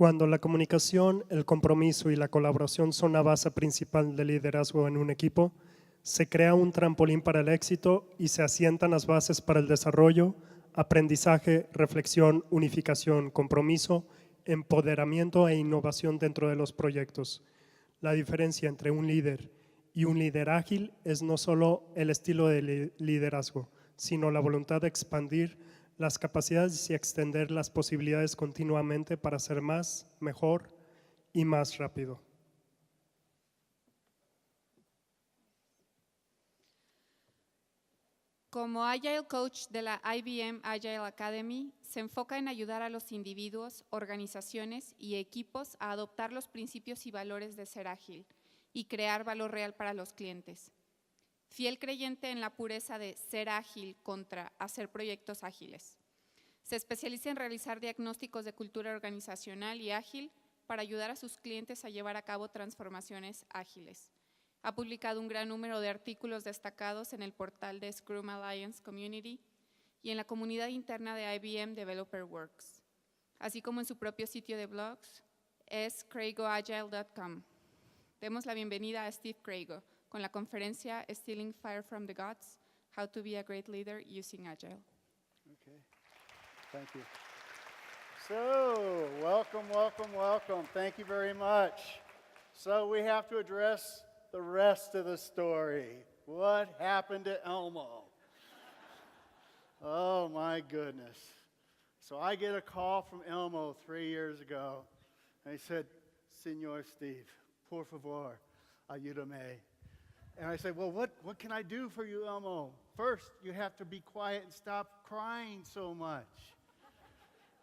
Cuando la comunicación, el compromiso y la colaboración son la base principal del liderazgo en un equipo, se crea un trampolín para el éxito y se asientan las bases para el desarrollo, aprendizaje, reflexión, unificación, compromiso, empoderamiento e innovación dentro de los proyectos. La diferencia entre un líder y un líder ágil es no solo el estilo de liderazgo, sino la voluntad de expandir las capacidades y extender las posibilidades continuamente para ser más, mejor y más rápido. Como Agile Coach de la IBM Agile Academy, se enfoca en ayudar a los individuos, organizaciones y equipos a adoptar los principios y valores de ser ágil y crear valor real para los clientes. Fiel creyente en la pureza de ser ágil contra hacer proyectos ágiles. Se especializa en realizar diagnósticos de cultura organizacional y ágil para ayudar a sus clientes a llevar a cabo transformaciones ágiles. Ha publicado un gran número de artículos destacados en el portal de Scrum Alliance Community y en la comunidad interna de IBM Developer Works, así como en su propio sitio de blogs, es cragoagile.com. Demos la bienvenida a Steve Crago con la conferencia Stealing Fire from the Gods, How to be a Great Leader Using Agile. Okay, thank you. So, welcome, welcome, welcome. Thank you very much. So we have to address the rest of the story. What happened to Elmo? Oh my goodness. So I get a call from Elmo 3 years ago, and he said, Señor Steve, por favor, ayúdame. And I said, well, what can I do for you, Elmo? First, you have to be quiet and stop crying so much.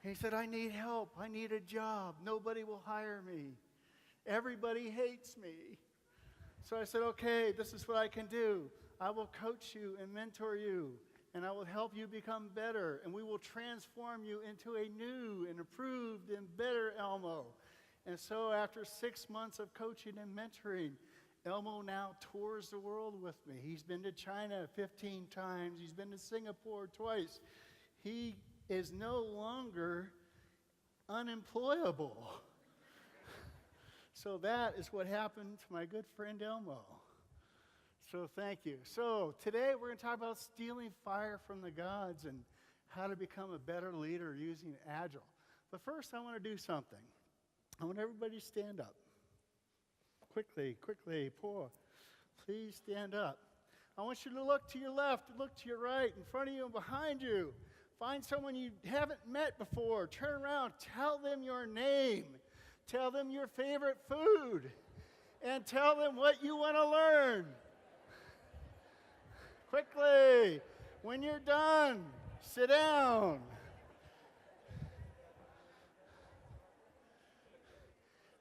He said, I need help. I need a job. Nobody will hire me. Everybody hates me. So I said, okay, this is what I can do. I will coach you and mentor you, and I will help you become better, and we will transform you into a new and improved and better Elmo. And so after 6 months of coaching and mentoring, Elmo now tours the world with me. He's been to China 15 times. He's been to Singapore twice. He is no longer unemployable. So that is what happened to my good friend Elmo. So thank you. So today we're going to talk about stealing fire from the gods and how to become a better leader using Agile. But first I want to do something. I want everybody to stand up. Quickly, quickly, poor. Please stand up. I want you to look to your left, look to your right, in front of you and behind you. Find someone you haven't met before. Turn around, tell them your name. Tell them your favorite food, and tell them what you want to learn. Quickly, when you're done, sit down.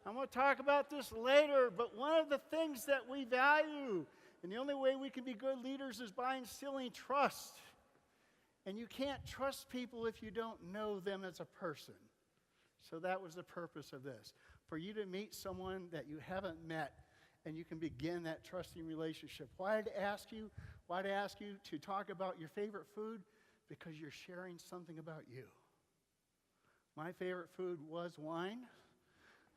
I'm going to talk about this later, but one of the things that we value, and the only way we can be good leaders is by instilling trust. And you can't trust people if you don't know them as a person. So that was the purpose of this, for you to meet someone that you haven't met and you can begin that trusting relationship. Why did I ask you to talk about your favorite food? Because you're sharing something about you. My favorite food was wine.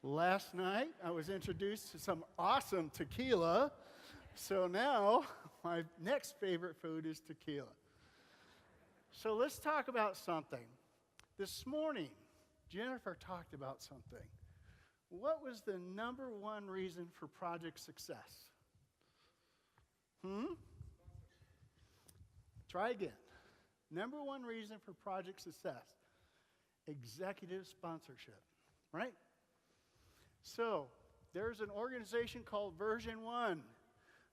Last night, I was introduced to some awesome tequila. So now, my next favorite food is tequila. So let's talk about something. This morning, Jennifer talked about something. What was the number one reason for project success? Try again. Number one reason for project success, executive sponsorship, right? So there's an organization called Version 1.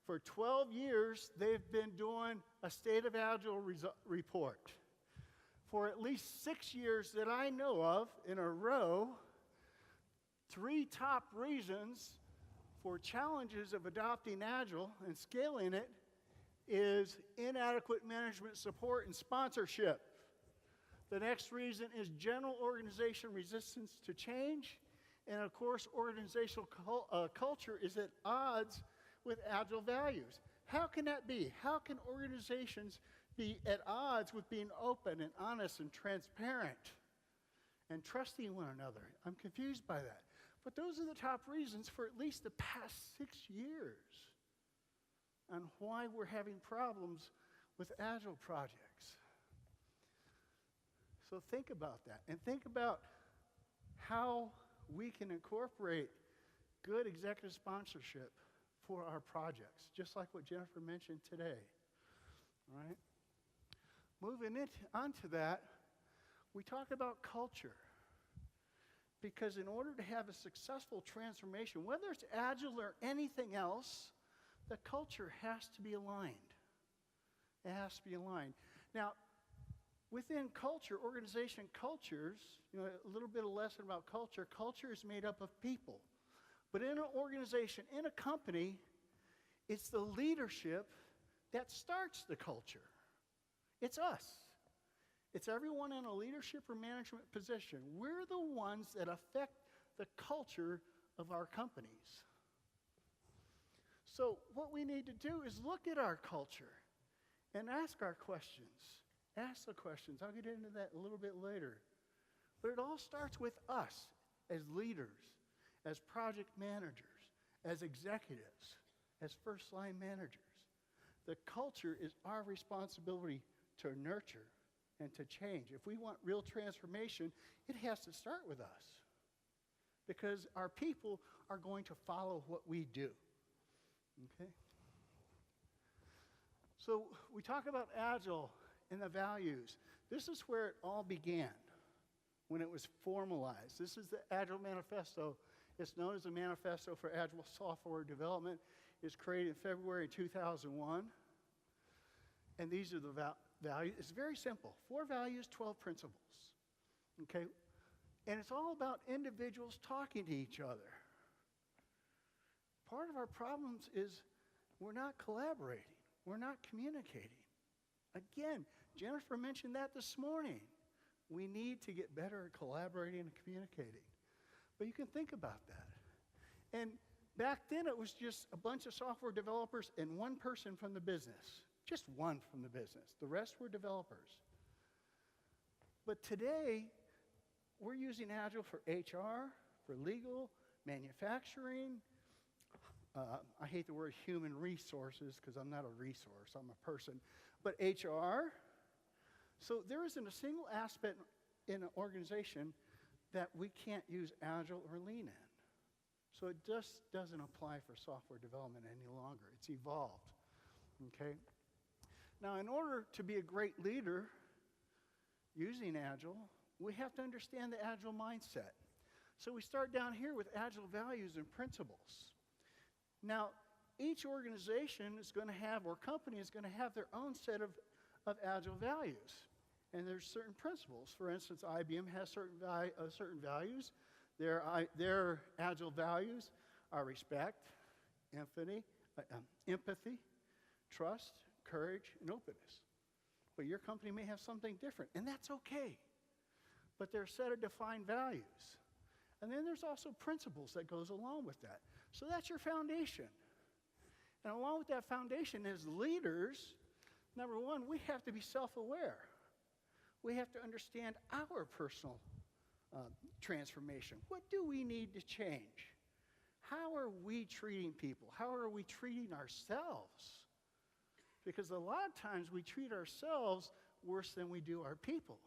For 12 years, they've been doing a State of Agile report. For at least 6 years that I know of in a row, 3 top reasons for challenges of adopting Agile and scaling it is inadequate management support and sponsorship. The next reason is general organization resistance to change. And of course, organizational culture is at odds with Agile values. How can that be? How can organizations be at odds with being open and honest and transparent and trusting one another. I'm confused by that. But those are the top reasons for at least the past 6 years on why we're having problems with Agile projects. So think about that, and think about how we can incorporate good executive sponsorship for our projects, just like what Jennifer mentioned today. All right? Moving on to that, we talk about culture. Because in order to have a successful transformation, whether it's Agile or anything else, the culture has to be aligned. It has to be aligned. Now, within culture, organization cultures, a little bit of lesson about culture. Culture is made up of people. But in an organization, in a company, it's the leadership that starts the culture. It's us. It's everyone in a leadership or management position. We're the ones that affect the culture of our companies. So what we need to do is look at our culture and ask our questions. Ask the questions. I'll get into that a little bit later. But it all starts with us as leaders, as project managers, as executives, as first-line managers. The culture is our responsibility to nurture and to change. If we want real transformation, it has to start with us. Because our people are going to follow what we do. Okay? So we talk about Agile and the values. This is where it all began, when it was formalized. This is the Agile Manifesto. It's known as the Manifesto for Agile Software Development. It's created in February 2001. And these are the values. It's very simple. 4 values, 12 principles. Okay? And it's all about individuals talking to each other. Part of our problems is we're not collaborating. We're not communicating. Again, Jennifer mentioned that this morning. We need to get better at collaborating and communicating. But you can think about that. And back then, it was just a bunch of software developers and one person from the business. Just one from the business. The rest were developers. But today, we're using Agile for HR, for legal, manufacturing. I hate the word human resources because I'm not a resource, I'm a person. But HR. So there isn't a single aspect in an organization that we can't use Agile or Lean in. So it just doesn't apply for software development any longer. It's evolved. Okay? Now, in order to be a great leader using Agile, we have to understand the Agile mindset. So we start down here with Agile values and principles. Now, each organization is going to have, or company is going to have their own set of Agile values. And there's certain principles. For instance, IBM has certain values. Their Agile values are respect, empathy, trust, courage, and openness. But your company may have something different, and that's okay. But they're a set of defined values. And then there's also principles that goes along with that. So that's your foundation. And along with that foundation as leaders, number one, we have to be self-aware. We have to understand our personal transformation. What do we need to change? How are we treating people? How are we treating ourselves? Because a lot of times we treat ourselves worse than we do our people.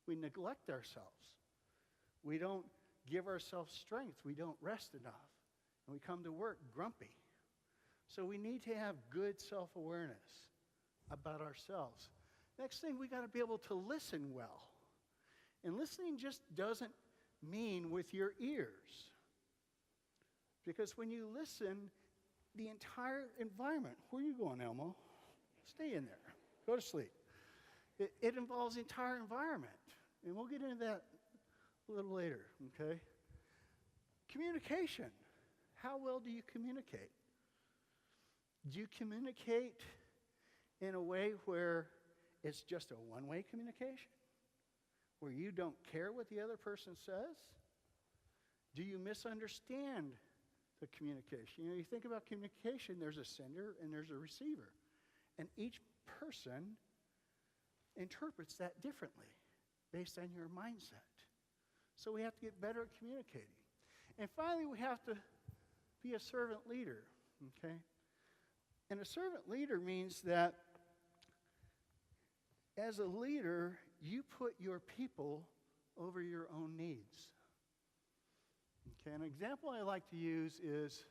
We neglect ourselves. We don't give ourselves strength. We don't rest enough. And we come to work grumpy. So we need to have good self-awareness about ourselves. Next thing, we got to be able to listen well. And listening just doesn't mean with your ears. Because when you listen, the entire environment, where are you going, Elmo? Stay in there. Go to sleep. It involves the entire environment. And we'll get into that a little later, okay? Communication. How well do you communicate? Do you communicate in a way where it's just a one-way communication? Where you don't care what the other person says? Do you misunderstand the communication? You think about communication, there's a sender and there's a receiver. And each person interprets that differently based on your mindset. So we have to get better at communicating. And finally, we have to be a servant leader, okay? And a servant leader means that as a leader, you put your people over your own needs. Okay, an example I like to use is,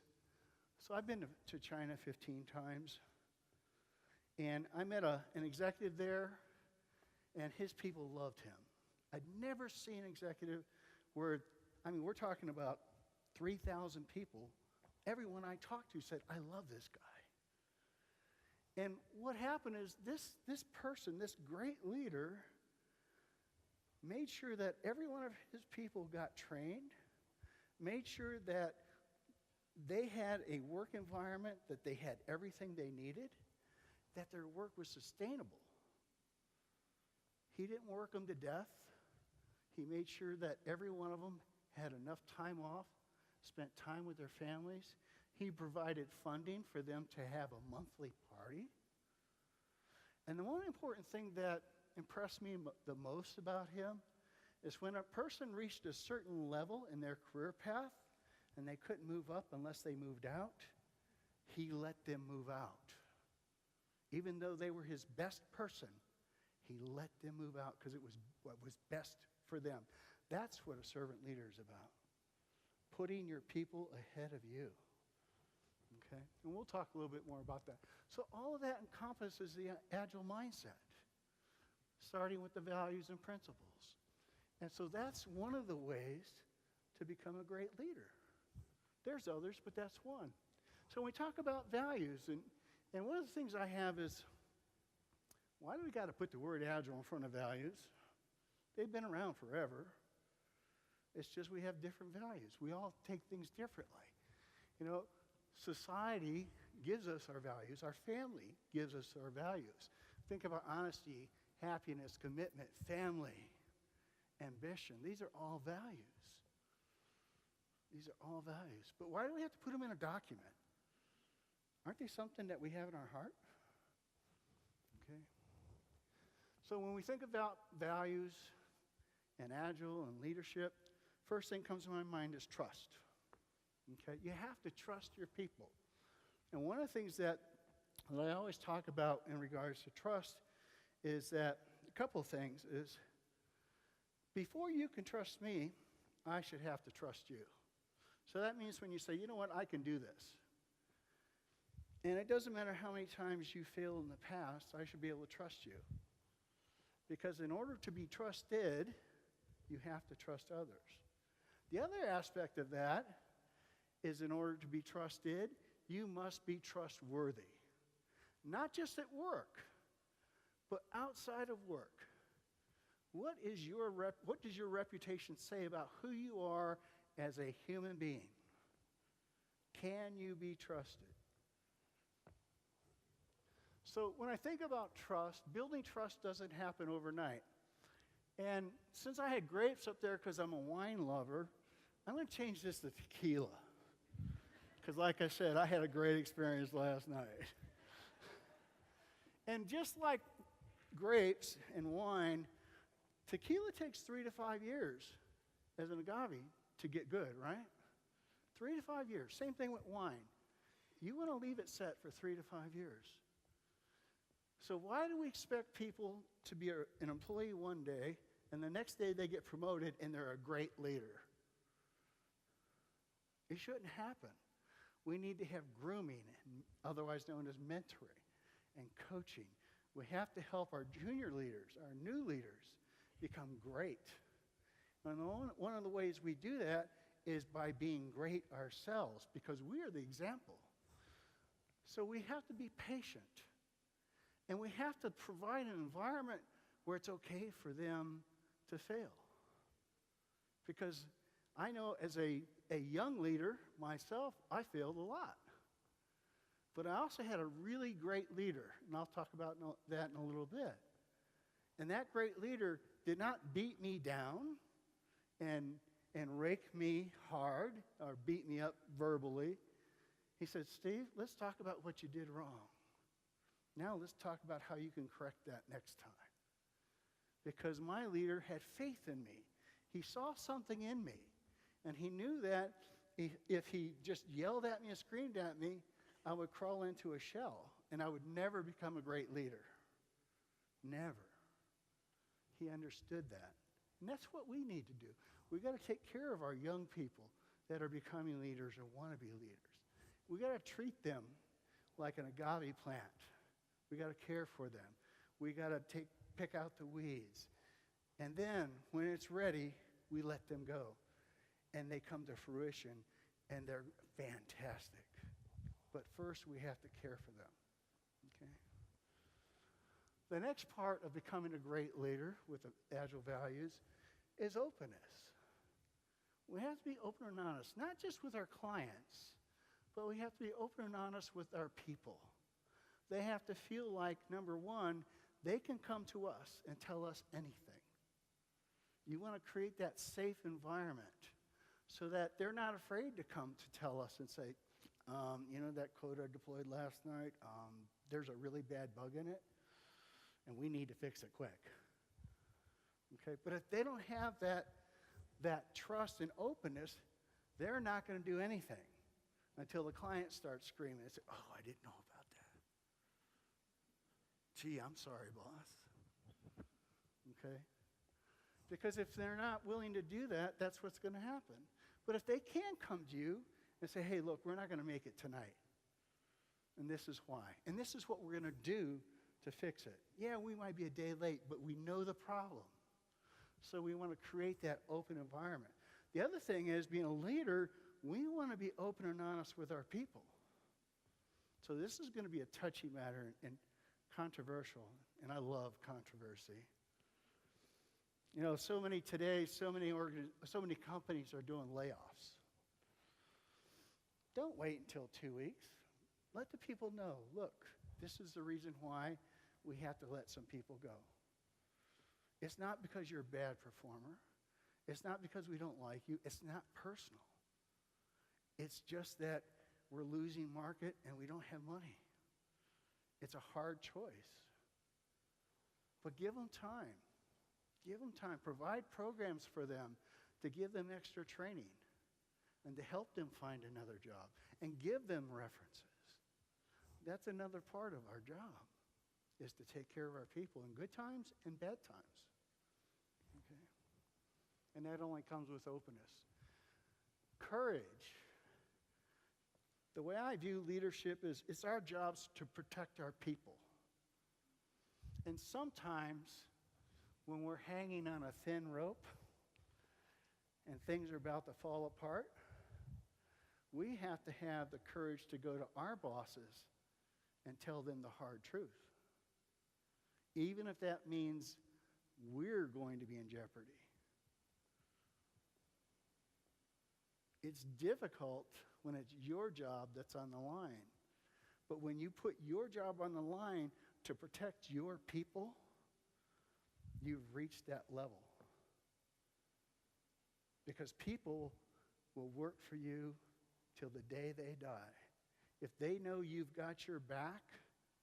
so I've been to China 15 times, and I met an executive there, and his people loved him. I'd never seen an executive where, I mean, we're talking about 3,000 people. Everyone I talked to said, I love this guy. And what happened is this person, this great leader, made sure that every one of his people got trained, made sure that they had a work environment, that they had everything they needed, that their work was sustainable. He didn't work them to death. He made sure that every one of them had enough time off, spent time with their families. He provided funding for them to have a monthly party. And the one important thing that impressed me the most about him is when a person reached a certain level in their career path and they couldn't move up unless they moved out, he let them move out. Even though they were his best person, he let them move out because it was what was best for them. That's what a servant leader is about. Putting your people ahead of you. Okay? And we'll talk a little bit more about that. So all of that encompasses the Agile mindset, starting with the values and principles. And so that's one of the ways to become a great leader. There's others, but that's one. So when we talk about values, and one of the things I have is, why do we got to put the word Agile in front of values? They've been around forever. It's just we have different values. We all take things differently. You know, society gives us our values. Our family gives us our values. Think about honesty, happiness, commitment, family, ambition. These are all values. These are all values. But why do we have to put them in a document? Aren't they something that we have in our heart? Okay. So when we think about values and Agile and leadership, first thing comes to my mind is trust. Okay? You have to trust your people. And one of the things that I always talk about in regards to trust is that a couple of things is, before you can trust me, I should have to trust you. So that means when you say, you know what, I can do this. And it doesn't matter how many times you failed in the past, I should be able to trust you. Because in order to be trusted, you have to trust others. The other aspect of that is, in order to be trusted, you must be trustworthy. Not just at work, but outside of work. What does your reputation say about who you are as a human being? Can you be trusted? So when I think about trust, building trust doesn't happen overnight. And since I had grapes up there because I'm a wine lover, I'm going to change this to tequila. Because like I said, I had a great experience last night. And just like grapes and wine, tequila takes 3 to 5 years as an agave to get good, right? 3 to 5 years. Same thing with wine. You want to leave it set for 3 to 5 years. So why do we expect people to be an employee one day and the next day they get promoted and they're a great leader? It shouldn't happen. We need to have grooming, otherwise known as mentoring and coaching. We have to help our junior leaders, our new leaders, become great. And one of the ways we do that is by being great ourselves, because we are the example. So we have to be patient. And we have to provide an environment where it's okay for them to fail. Because I know as a young leader myself, I failed a lot. But I also had a really great leader, and I'll talk about that in a little bit. And that great leader did not beat me down and rake me hard or beat me up verbally. He said, Steve, let's talk about what you did wrong. Now let's talk about how you can correct that next time. Because my leader had faith in me. He saw something in me, and he knew that if he just yelled at me and screamed at me, I would crawl into a shell, and I would never become a great leader. Never. He understood that. And that's what we need to do. We've got to take care of our young people that are becoming leaders or want to be leaders. We've got to treat them like an agave plant. We've got to care for them. We've got to pick out the weeds. And then, when it's ready, we let them go. And they come to fruition, and they're fantastic. But first, we have to care for them. Okay? The next part of becoming a great leader with the Agile values is openness. We have to be open and honest, not just with our clients, but we have to be open and honest with our people. They have to feel like, number one, they can come to us and tell us anything. You want to create that safe environment so that they're not afraid to come to tell us and say, that code I deployed last night, there's a really bad bug in it, and we need to fix it quick. Okay, but if they don't have that trust and openness, they're not going to do anything until the client starts screaming and say, oh, I didn't know about that. Gee, I'm sorry, boss. Okay? Because if they're not willing to do that, that's what's going to happen. But if they can come to you and say, hey, look, we're not going to make it tonight, and this is why, and this is what we're going to do to fix it. Yeah, we might be a day late, but we know the problem. So we want to create that open environment. The other thing is, being a leader, we want to be open and honest with our people. So this is going to be a touchy matter and controversial, and I love controversy. So many companies are doing layoffs. Don't wait until 2 weeks. Let the people know, look, this is the reason why we have to let some people go. It's not because you're a bad performer. It's not because we don't like you. It's not personal. It's just that we're losing market and we don't have money. It's a hard choice. But give them time. Give them time. Provide programs for them to give them extra training and to help them find another job and give them references. That's another part of our job, is to take care of our people in good times and bad times. Okay? And that only comes with openness. Courage. The way I view leadership is it's our jobs to protect our people. And sometimes when we're hanging on a thin rope and things are about to fall apart, we have to have the courage to go to our bosses and tell them the hard truth. Even if that means we're going to be in jeopardy. It's difficult when it's your job that's on the line. But when you put your job on the line to protect your people, you've reached that level. Because people will work for you till the day they die. If they know you've got your back,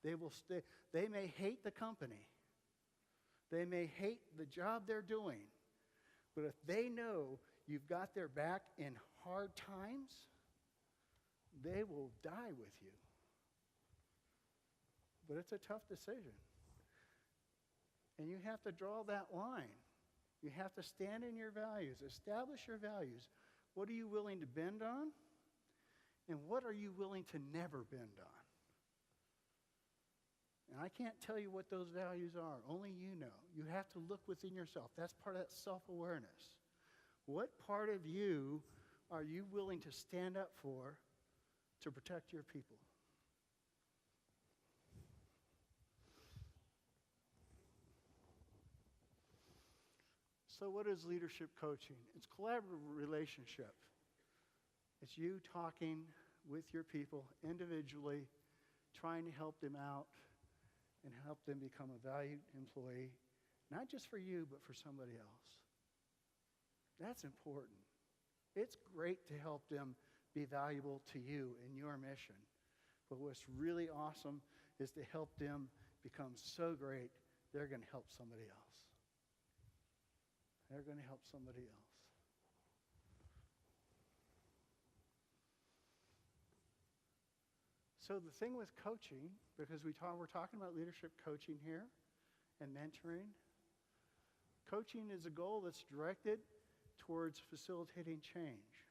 they will stay. They may hate the company. They may hate the job they're doing. But if they know you've got their back in hard times, they will die with you. But it's a tough decision. And you have to draw that line. You have to stand in your values, establish your values. What are you willing to bend on? And what are you willing to never bend on? And I can't tell you what those values are. Only you know. You have to look within yourself. That's part of that self-awareness. What part of you are you willing to stand up for to protect your people? So what is leadership coaching? It's collaborative relationship. It's you talking with your people individually, trying to help them out and help them become a valued employee, not just for you, but for somebody else. That's important. It's great to help them be valuable to you in your mission. But what's really awesome is to help them become so great, they're going to help somebody else. they're going to help somebody else. So the thing with coaching, because we're talking about leadership coaching here and mentoring, coaching is a goal that's directed towards facilitating change.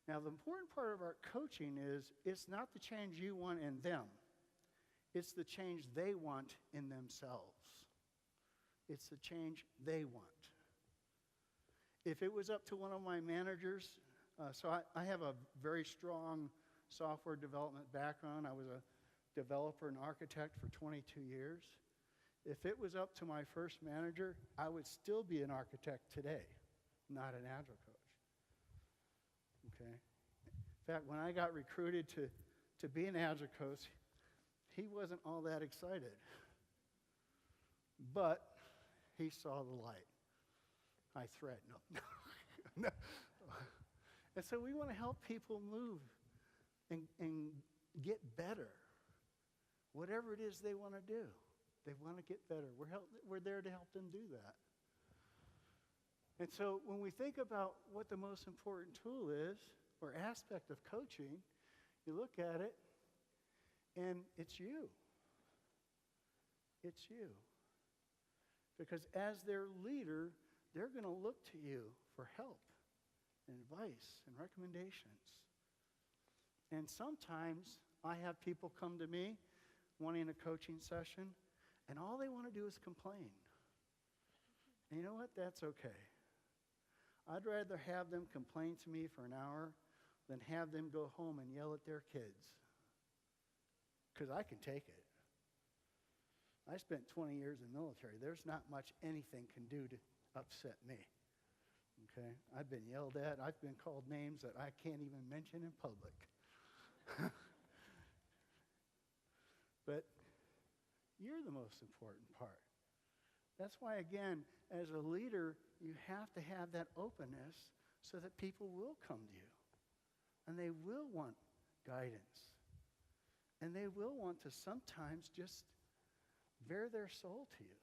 Now, the important part of our coaching is it's not the change you want in them. It's the change they want in themselves. It's the change they want. If it was up to one of my managers, so I have a very strong software development background. I was a developer and architect for 22 years. If it was up to my first manager, I would still be an architect today, not an Agile coach. Okay? In fact, when I got recruited to be an Agile coach, he wasn't all that excited. But he saw the light. I threat, no. No. And so we want to help people move and get better. Whatever it is they want to do. They want to get better. We're there to help them do that. And so when we think about what the most important tool is, or aspect of coaching, you look at it, and it's you. It's you. Because as their leader, they're going to look to you for help and advice and recommendations. And sometimes I have people come to me wanting a coaching session, and all they want to do is complain. And you know what? That's okay. I'd rather have them complain to me for an hour than have them go home and yell at their kids. Because I can take it. I spent 20 years in the military. There's not much anything can do to upset me. Okay? I've been yelled at. I've been called names that I can't even mention in public. But you're the most important part. That's why, again, as a leader, you have to have that openness so that people will come to you. And they will want guidance. And they will want to sometimes just bare their soul to you.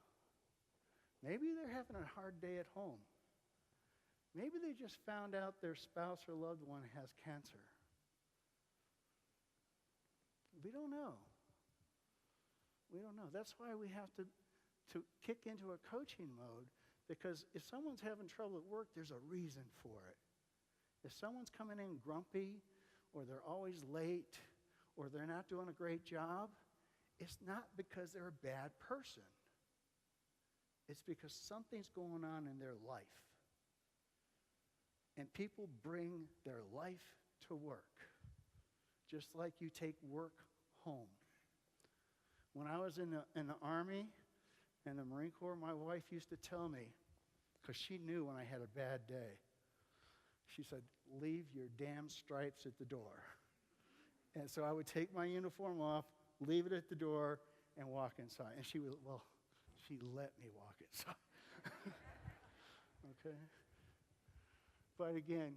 Maybe they're having a hard day at home. Maybe they just found out their spouse or loved one has cancer. We don't know. We don't know. That's why we have to kick into a coaching mode, because if someone's having trouble at work, there's a reason for it. If someone's coming in grumpy, or they're always late, or they're not doing a great job, it's not because they're a bad person. It's because something's going on in their life. And people bring their life to work, just like you take work home. When I was in the Army and the Marine Corps, my wife used to tell me, because she knew when I had a bad day, she said, "Leave your damn stripes at the door." And so I would take my uniform off, leave it at the door, and walk inside. And she let me walk inside. Okay? But again,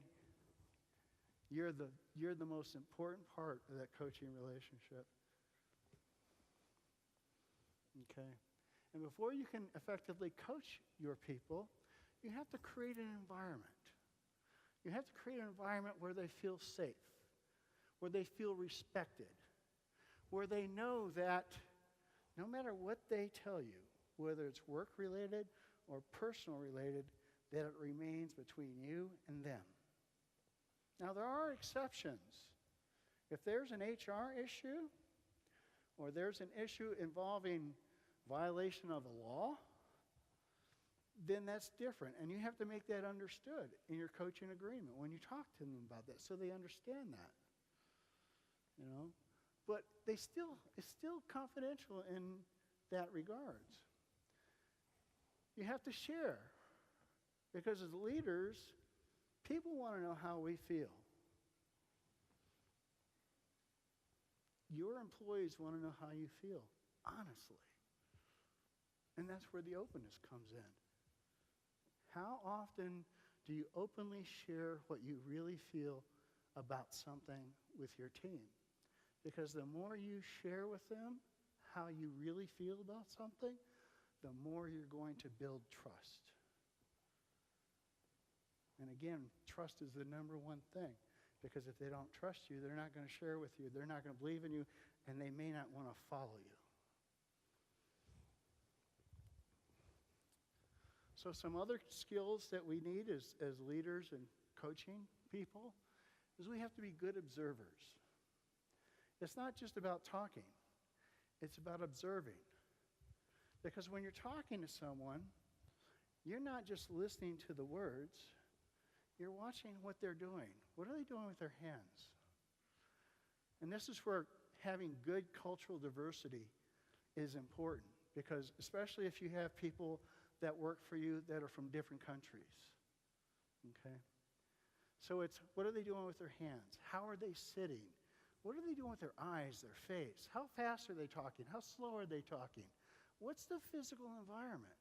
you're the most important part of that coaching relationship. Okay? And before you can effectively coach your people, you have to create an environment. You have to create an environment where they feel safe, where they feel respected, where they know that no matter what they tell you, whether it's work-related or personal-related, that it remains between you and them. Now, there are exceptions. If there's an HR issue, or there's an issue involving violation of a law, then that's different. And you have to make that understood in your coaching agreement when you talk to them about that, so they understand that. You know? But it's still confidential in that regards. You have to share. Because as leaders, people want to know how we feel. Your employees want to know how you feel, honestly. And that's where the openness comes in. How often do you openly share what you really feel about something with your team? Because the more you share with them how you really feel about something, the more you're going to build trust. And again, trust is the number one thing, because if they don't trust you, they're not going to share with you, they're not going to believe in you, and they may not want to follow you. So some other skills that we need as leaders and coaching people is we have to be good observers. It's not just about talking. It's about observing. Because when you're talking to someone, you're not just listening to the words, you're watching what they're doing. What are they doing with their hands? And this is where having good cultural diversity is important, because especially if you have people that work for you that are from different countries. Okay? So it's, what are they doing with their hands? How are they sitting? What are they doing with their eyes, their face? How fast are they talking? How slow are they talking? What's the physical environment?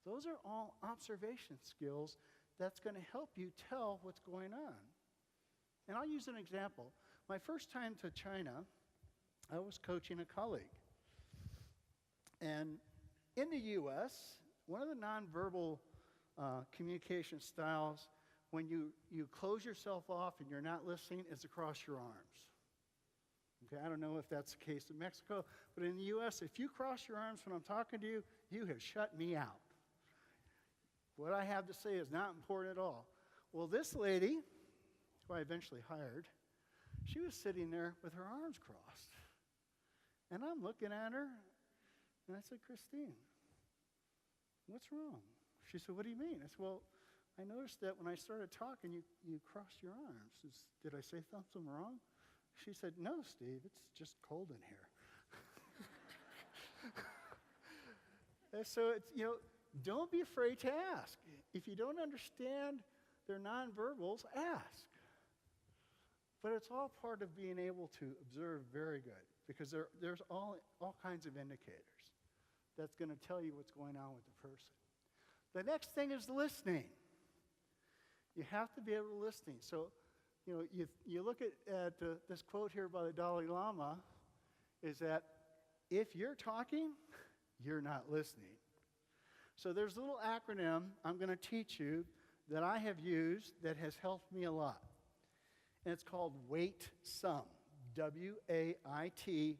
Those are all observation skills that's going to help you tell what's going on. And I'll use an example. My first time to China, I was coaching a colleague. And in the US, one of the nonverbal communication styles, when you close yourself off and you're not listening, is across your arms. Okay, I don't know if that's the case in Mexico, but in the US, if you cross your arms when I'm talking to you, you have shut me out. What I have to say is not important at all. Well, this lady, who I eventually hired, she was sitting there with her arms crossed. And I'm looking at her, and I said, Christine, what's wrong? She said, what do you mean? I said, well, I noticed that when I started talking, you crossed your arms. Did I say something wrong? She said, no, Steve, it's just cold in here. And so it's, don't be afraid to ask. If you don't understand their nonverbals, ask. But it's all part of being able to observe very good, because there's all kinds of indicators that's going to tell you what's going on with the person. The next thing is listening. You have to be able to listen. So, you look at this quote here by the Dalai Lama, is that if you're talking, you're not listening. So there's a little acronym I'm going to teach you that I have used that has helped me a lot. And it's called WAIT-SOM, WAITSM.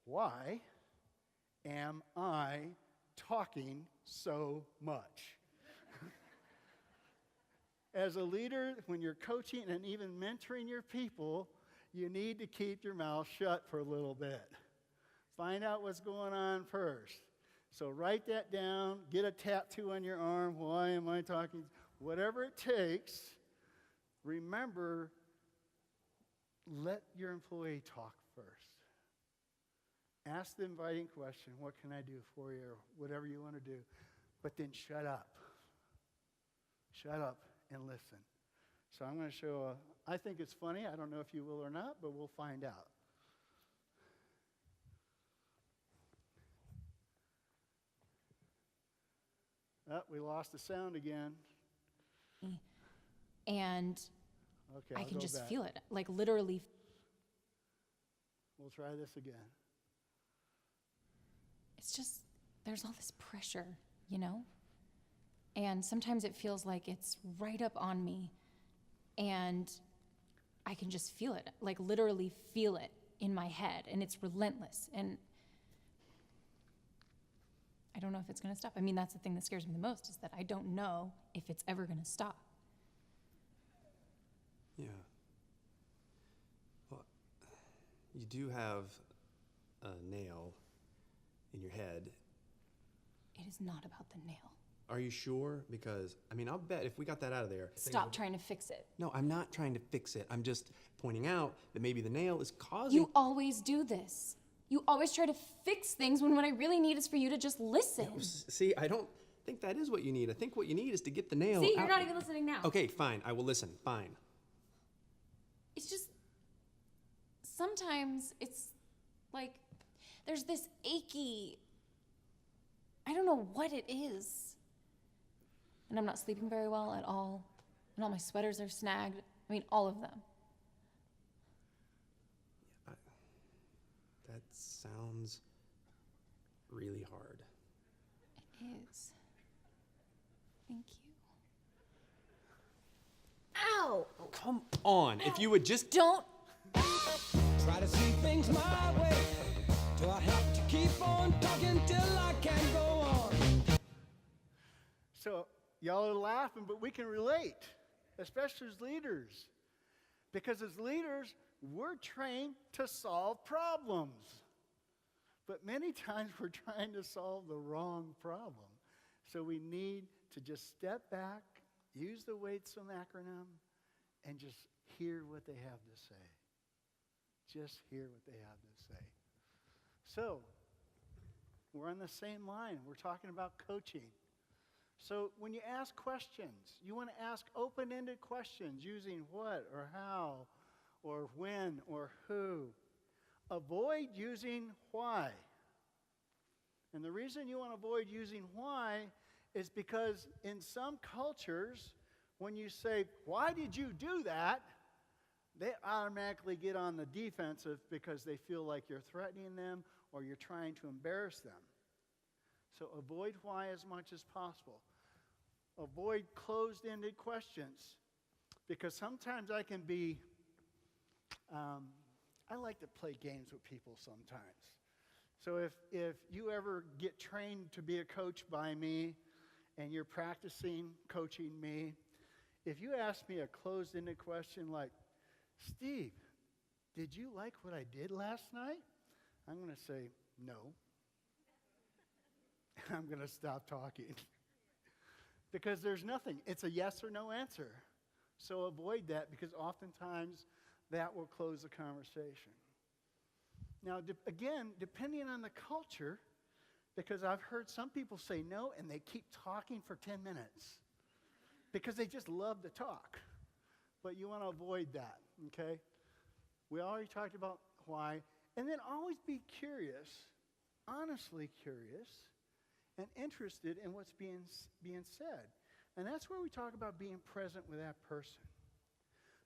Why am I talking so much? As a leader, when you're coaching and even mentoring your people, you need to keep your mouth shut for a little bit. Find out what's going on first. So write that down, get a tattoo on your arm. Why am I talking? Whatever it takes, remember, let your employee talk first. Ask the inviting question, what can I do for you, or whatever you want to do. But then shut up. Shut up and listen. So I'm going to show I think it's funny. I don't know if you will or not, but we'll find out. Oh, we lost the sound again. And Okay, I I'll can go just back. feel it, like literally. We'll try this again. It's just, there's all this pressure, And sometimes it feels like it's right up on me. And I can just feel it, like literally feel it in my head. And it's relentless. And I don't know if it's going to stop. I mean, that's the thing that scares me the most, is that I don't know if it's ever going to stop. Yeah. Well, you do have a nail in your head. It is not about the nail. Are you sure? Because, I'll bet if we got that out of there... Stop trying to fix it. No, I'm not trying to fix it. I'm just pointing out that maybe the nail is causing... You always do this. You always try to fix things when what I really need is for you to just listen. No, see, I don't think that is what you need. I think what you need is to get the nail See, out. you're not even listening now. Okay, fine. I will listen. Fine. It's just, sometimes it's like there's this achy, I don't know what it is. And I'm not sleeping very well at all. And all my sweaters are snagged. All of them. That sounds really hard. It is. Thank you. Ow! Come on, if you would just. Don't. Try to see things my way. Do I have to keep on talking till I can go on? So y'all are laughing, but we can relate, especially as leaders. Because as leaders, we're trained to solve problems. But many times we're trying to solve the wrong problem. So we need to just step back, use the WAITSOM acronym, and just hear what they have to say. Just hear what they have to say. So, we're on the same line. We're talking about coaching. So, when you ask questions, you want to ask open-ended questions using what or how or when or who. Avoid using why. And the reason you want to avoid using why is because in some cultures, when you say, why did you do that? They automatically get on the defensive because they feel like you're threatening them or you're trying to embarrass them. So avoid why as much as possible. Avoid closed-ended questions because sometimes I can be, I like to play games with people sometimes. So if you ever get trained to be a coach by me and you're practicing coaching me, if you ask me a closed-ended question like, Steve, did you like what I did last night? I'm going to say, no. I'm going to stop talking. Because there's nothing. It's a yes or no answer. So avoid that because oftentimes that will close the conversation. Now, again, depending on the culture, because I've heard some people say no and they keep talking for 10 minutes because they just love to talk. But you want to avoid that, okay? We already talked about why. And then always be curious, honestly curious, and interested in what's being said. And that's where we talk about being present with that person.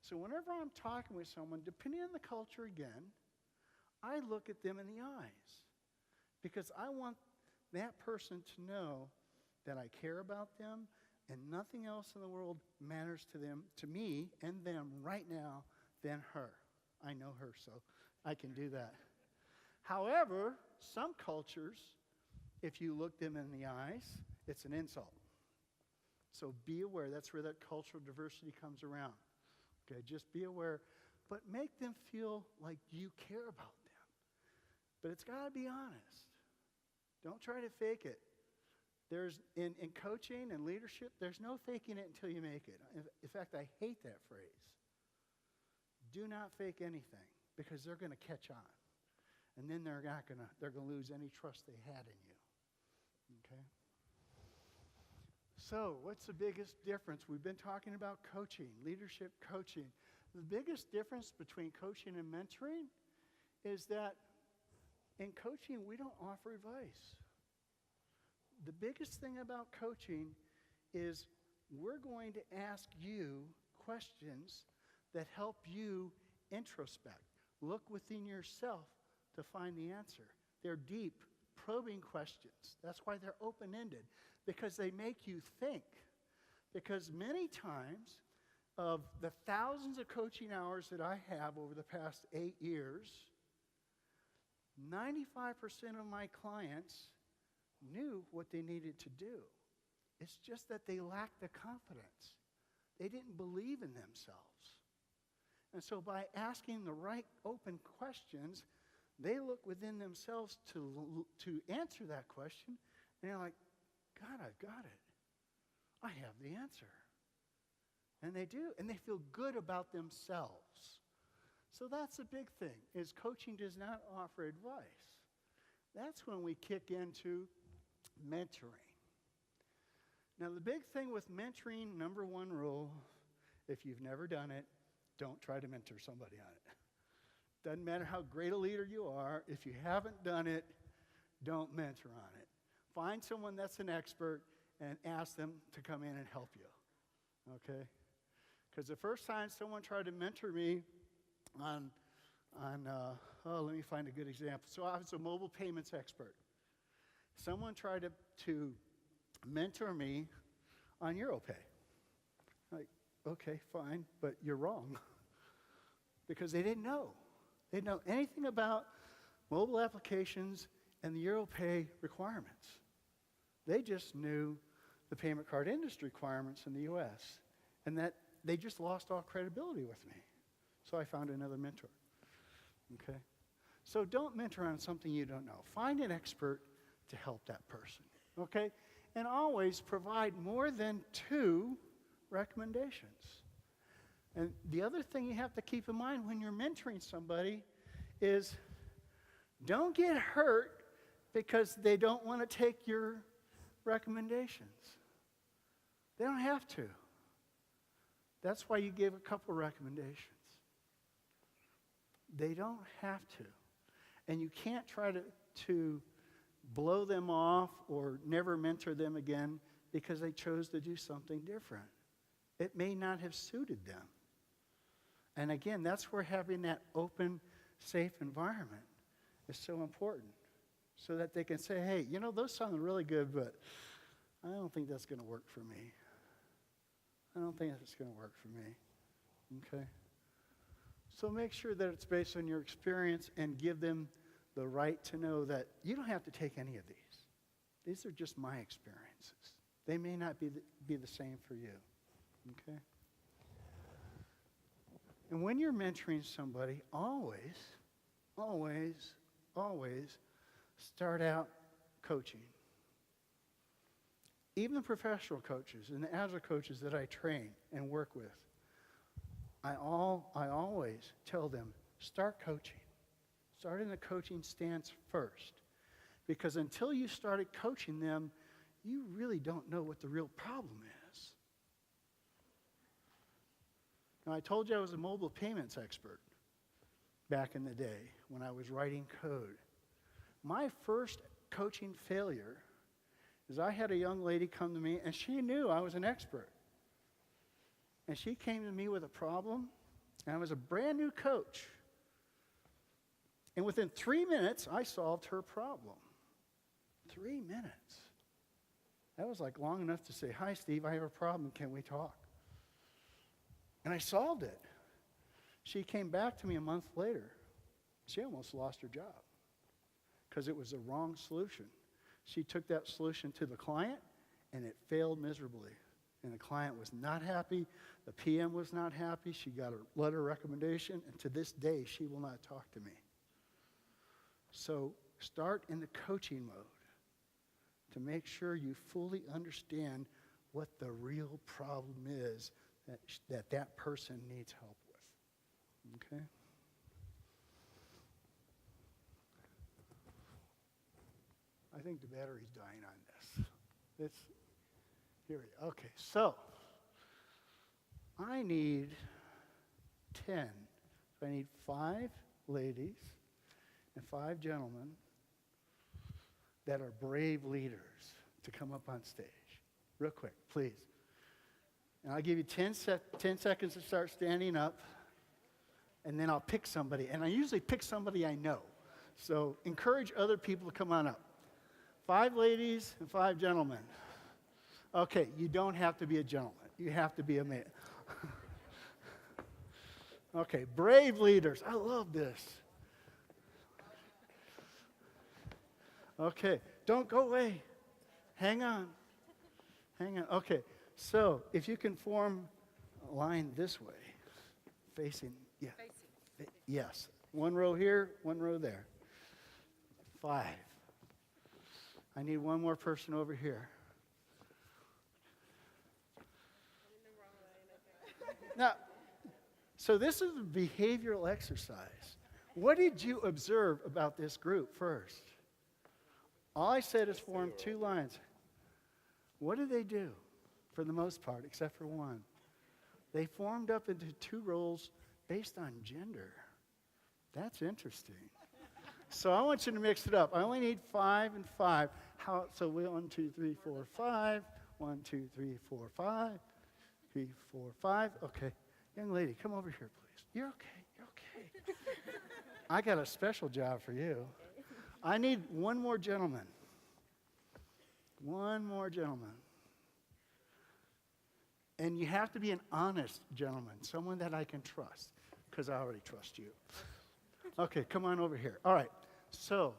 So whenever I'm talking with someone, depending on the culture again, I look at them in the eyes. Because I want that person to know that I care about them and nothing else in the world matters to them, to me and them right now than her. I know her, so I can do that. However, some cultures, if you look them in the eyes, it's an insult. So be aware. That's where that cultural diversity comes around. Okay, just be aware. But make them feel like you care about them. But it's got to be honest. Don't try to fake it. There's in coaching and leadership, there's no faking it until you make it. In fact, I hate that phrase. Do not fake anything because they're going to catch on. And then they're going to lose any trust they had in you. Okay? So, what's the biggest difference? We've been talking about coaching, leadership coaching. The biggest difference between coaching and mentoring is that in coaching, we don't offer advice. The biggest thing about coaching is we're going to ask you questions that help you introspect. Look within yourself to find the answer. They're deep, probing questions. That's why they're open-ended, because they make you think. Because many times, of the thousands of coaching hours that I have over the past 8 years, 95% of my clients knew what they needed to do. It's just that they lacked the confidence. They didn't believe in themselves. And so by asking the right open questions, they look within themselves to answer that question, and they're like, God, I've got it. I have the answer. And they do, and they feel good about themselves. So that's a big thing, is coaching does not offer advice. That's when we kick into mentoring. Now, the big thing with mentoring, number one rule, if you've never done it, don't try to mentor somebody on it. Doesn't matter how great a leader you are, if you haven't done it, don't mentor on it. Find someone that's an expert and ask them to come in and help you, okay? Because the first time someone tried to mentor me let me find a good example. So I was a mobile payments expert. Someone tried to mentor me on Europay. Like, okay, fine, but you're wrong. Because they didn't know. They didn't know anything about mobile applications and the Europay requirements. They just knew the payment card industry requirements in the US, and that they just lost all credibility with me. So I found another mentor. Okay? So don't mentor on something you don't know. Find an expert to help that person. Okay? And always provide more than 2 recommendations. And the other thing you have to keep in mind when you're mentoring somebody is don't get hurt because they don't want to take your recommendations. They don't have to. That's why you give a couple recommendations. They don't have to. And you can't try to blow them off or never mentor them again because they chose to do something different. It may not have suited them. And again, that's where having that open, safe environment is so important. So that they can say, hey, you know, those sound really good, but I don't think that's going to work for me. I don't think that's going to work for me. Okay? So make sure that it's based on your experience and give them the right to know that you don't have to take any of these. These are just my experiences. They may not be the same for you. Okay? And when you're mentoring somebody, always start out coaching. Even the professional coaches and the Agile coaches that I train and work with, I always tell them, start coaching. Start in the coaching stance first. Because until you started coaching them, you really don't know what the real problem is. Now, I told you I was a mobile payments expert back in the day when I was writing code. My first coaching failure is I had a young lady come to me, and she knew I was an expert. And she came to me with a problem, and I was a brand new coach. And within 3 minutes, I solved her problem. 3 minutes. That was like long enough to say, hi, Steve, I have a problem. Can we talk? And I solved it. She came back to me a month later. She almost lost her job because it was the wrong solution. She took that solution to the client, and it failed miserably. And the client was not happy. The PM was not happy. She got a letter of recommendation, and to this day, she will not talk to me. So start in the coaching mode to make sure you fully understand what the real problem is that person needs help with. Okay? I think the battery's dying on this. Here we go. Okay, so I need 10. So I need 5 ladies and 5 gentlemen that are brave leaders to come up on stage. Real quick, please. And I'll give you 10 seconds to start standing up, and then I'll pick somebody. And I usually pick somebody I know. So encourage other people to come on up. 5 ladies and 5 gentlemen. Okay, you don't have to be a gentleman. You have to be a man. Okay, brave leaders. I love this. Okay, don't go away. Hang on. Hang on. Okay, so if you can form a line this way, facing, yeah. Yes. 1 row here, 1 row there. 5. I need 1 more person over here. Now, so this is a behavioral exercise. What did you observe about this group first? All I said is form 2 lines. What did they do for the most part, except for 1? They formed up into 2 roles based on gender. That's interesting. So I want you to mix it up. I only need 5 and 5. So 1, 2, 3, 4, 5. 1, 2, 3, 4, 5. 3, 4, 5. Okay. Young lady, come over here, please. You're okay. You're okay. I got a special job for you. I need 1 more gentleman. 1 more gentleman. And you have to be an honest gentleman, someone that I can trust, because I already trust you. Okay, come on over here. All right, so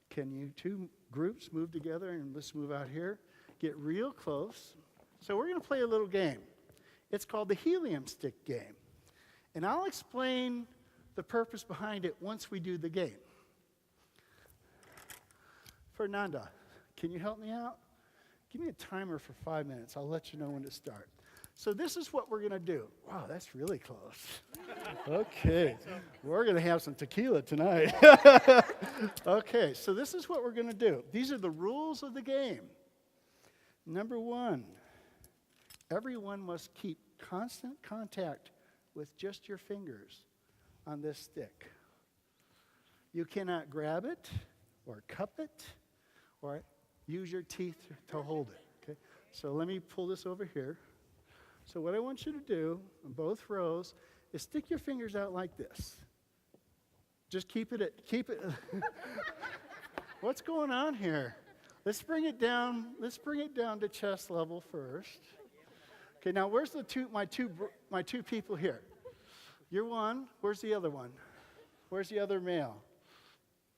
can you two groups move together, and let's move out here. Get real close. So we're going to play a little game. It's called the helium stick game. And I'll explain the purpose behind it once we do the game. Fernanda, can you help me out? Give me a timer for 5 minutes. I'll let you know when to start. So this is what we're going to do. Wow, that's really close. Okay, we're going to have some tequila tonight. Okay, so this is what we're going to do. These are the rules of the game. Number 1, everyone must keep constant contact with just your fingers on this stick. You cannot grab it or cup it or use your teeth to hold it. Okay? So let me pull this over here. So what I want you to do in both rows is stick your fingers out like this. Just keep it. What's going on here? Let's bring it down. Let's bring it down to chest level first. Okay, now where's my two people here? You're one. Where's the other one? Where's the other male?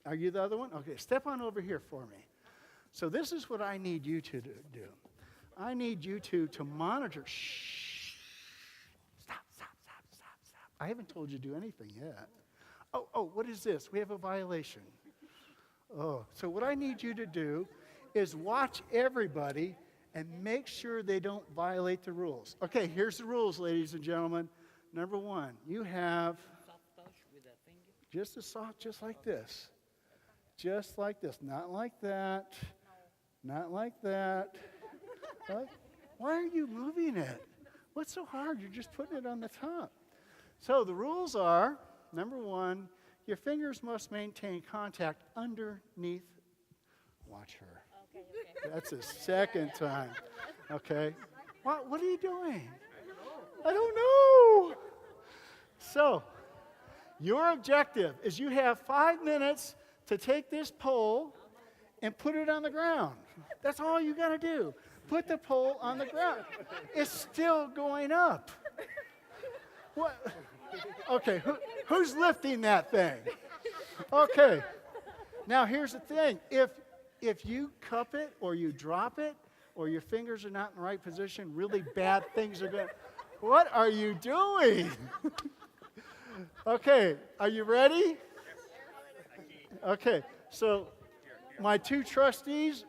Are you the other one? Okay, step on over here for me. So this is what I need you to do. I need you to monitor. Shh. Stop. I haven't told you to do anything yet. Oh, what is this? We have a violation. Oh, so what I need you to do is watch everybody and make sure they don't violate the rules. Okay, here's the rules, ladies and gentlemen. Number 1, you have just a soft, just like this. Just like this. Not like that. Not like that. Why are you moving it? What's so hard? You're just putting it on the top. So the rules are, number 1, your fingers must maintain contact underneath. Watch her. Okay. That's the second time. Okay. What are you doing? I don't know. So, your objective is you have 5 minutes to take this pole and put it on the ground. That's all you got to do. Put the pole on the ground. It's still going up. What? Okay, who's lifting that thing? Okay. Now, here's the thing. If you cup it or you drop it or your fingers are not in the right position, really bad things are going to... What are you doing? Okay, are you ready? Okay, so my 2 trustees,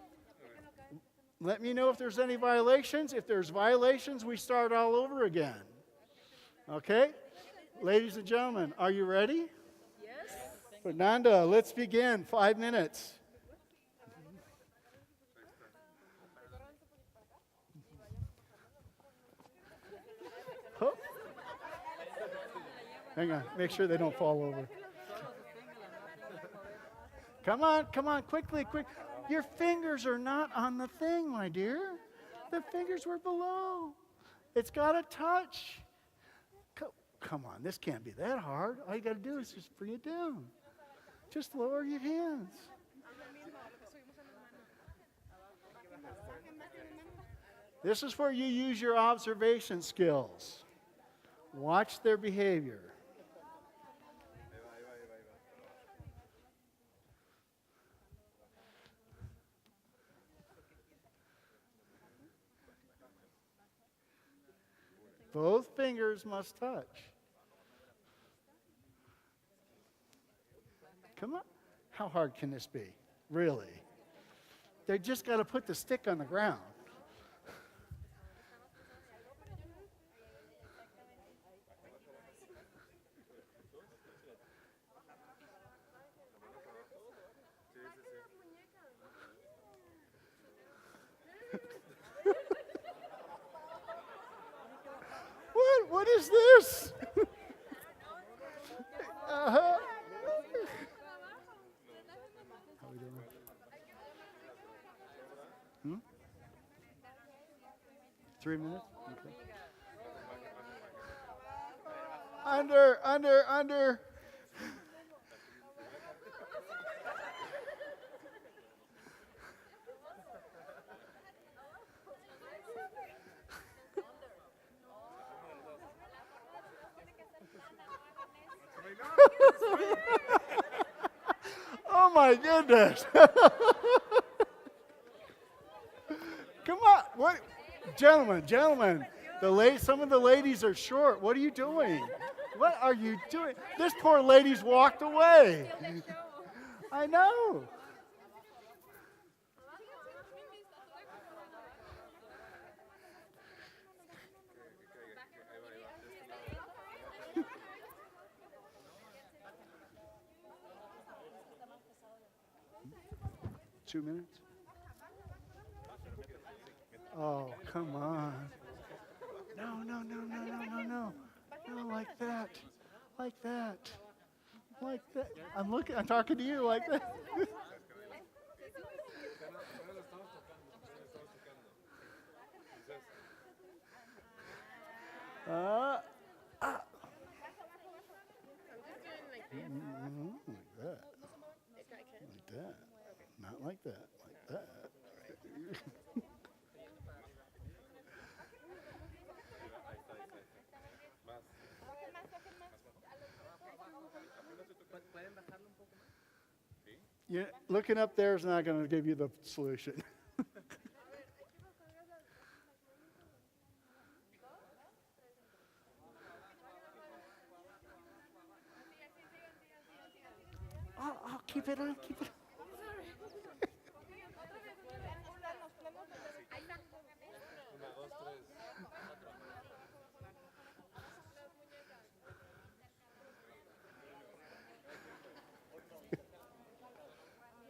let me know if there's any violations. If there's violations, we start all over again. Okay? Ladies and gentlemen, are you ready? Yes. Fernanda, let's begin. 5 minutes. Oh. Hang on, make sure they don't fall over. Come on, quickly. Your fingers are not on the thing, my dear. The fingers were below. It's got to touch. Come on, this can't be that hard. All you got to do is just bring it down. Just lower your hands. This is where you use your observation skills. Watch their behavior. Both fingers must touch. Come on. How hard can this be? Really? They just got to put the stick on the ground. What is this? How we doing? 3 minutes? Okay. Under. Oh my goodness. Come on. What? Gentlemen, some of the ladies are short. What are you doing? What are you doing? This poor lady's walked away. I know. Two minutes? Oh, come on. No. No, like that. Like that. Like that. I'm talking to you like that. Like that. Like that. Not like that. Like that. Yeah, looking up there is not going to give you the solution. Oh, keep it on, keep it on.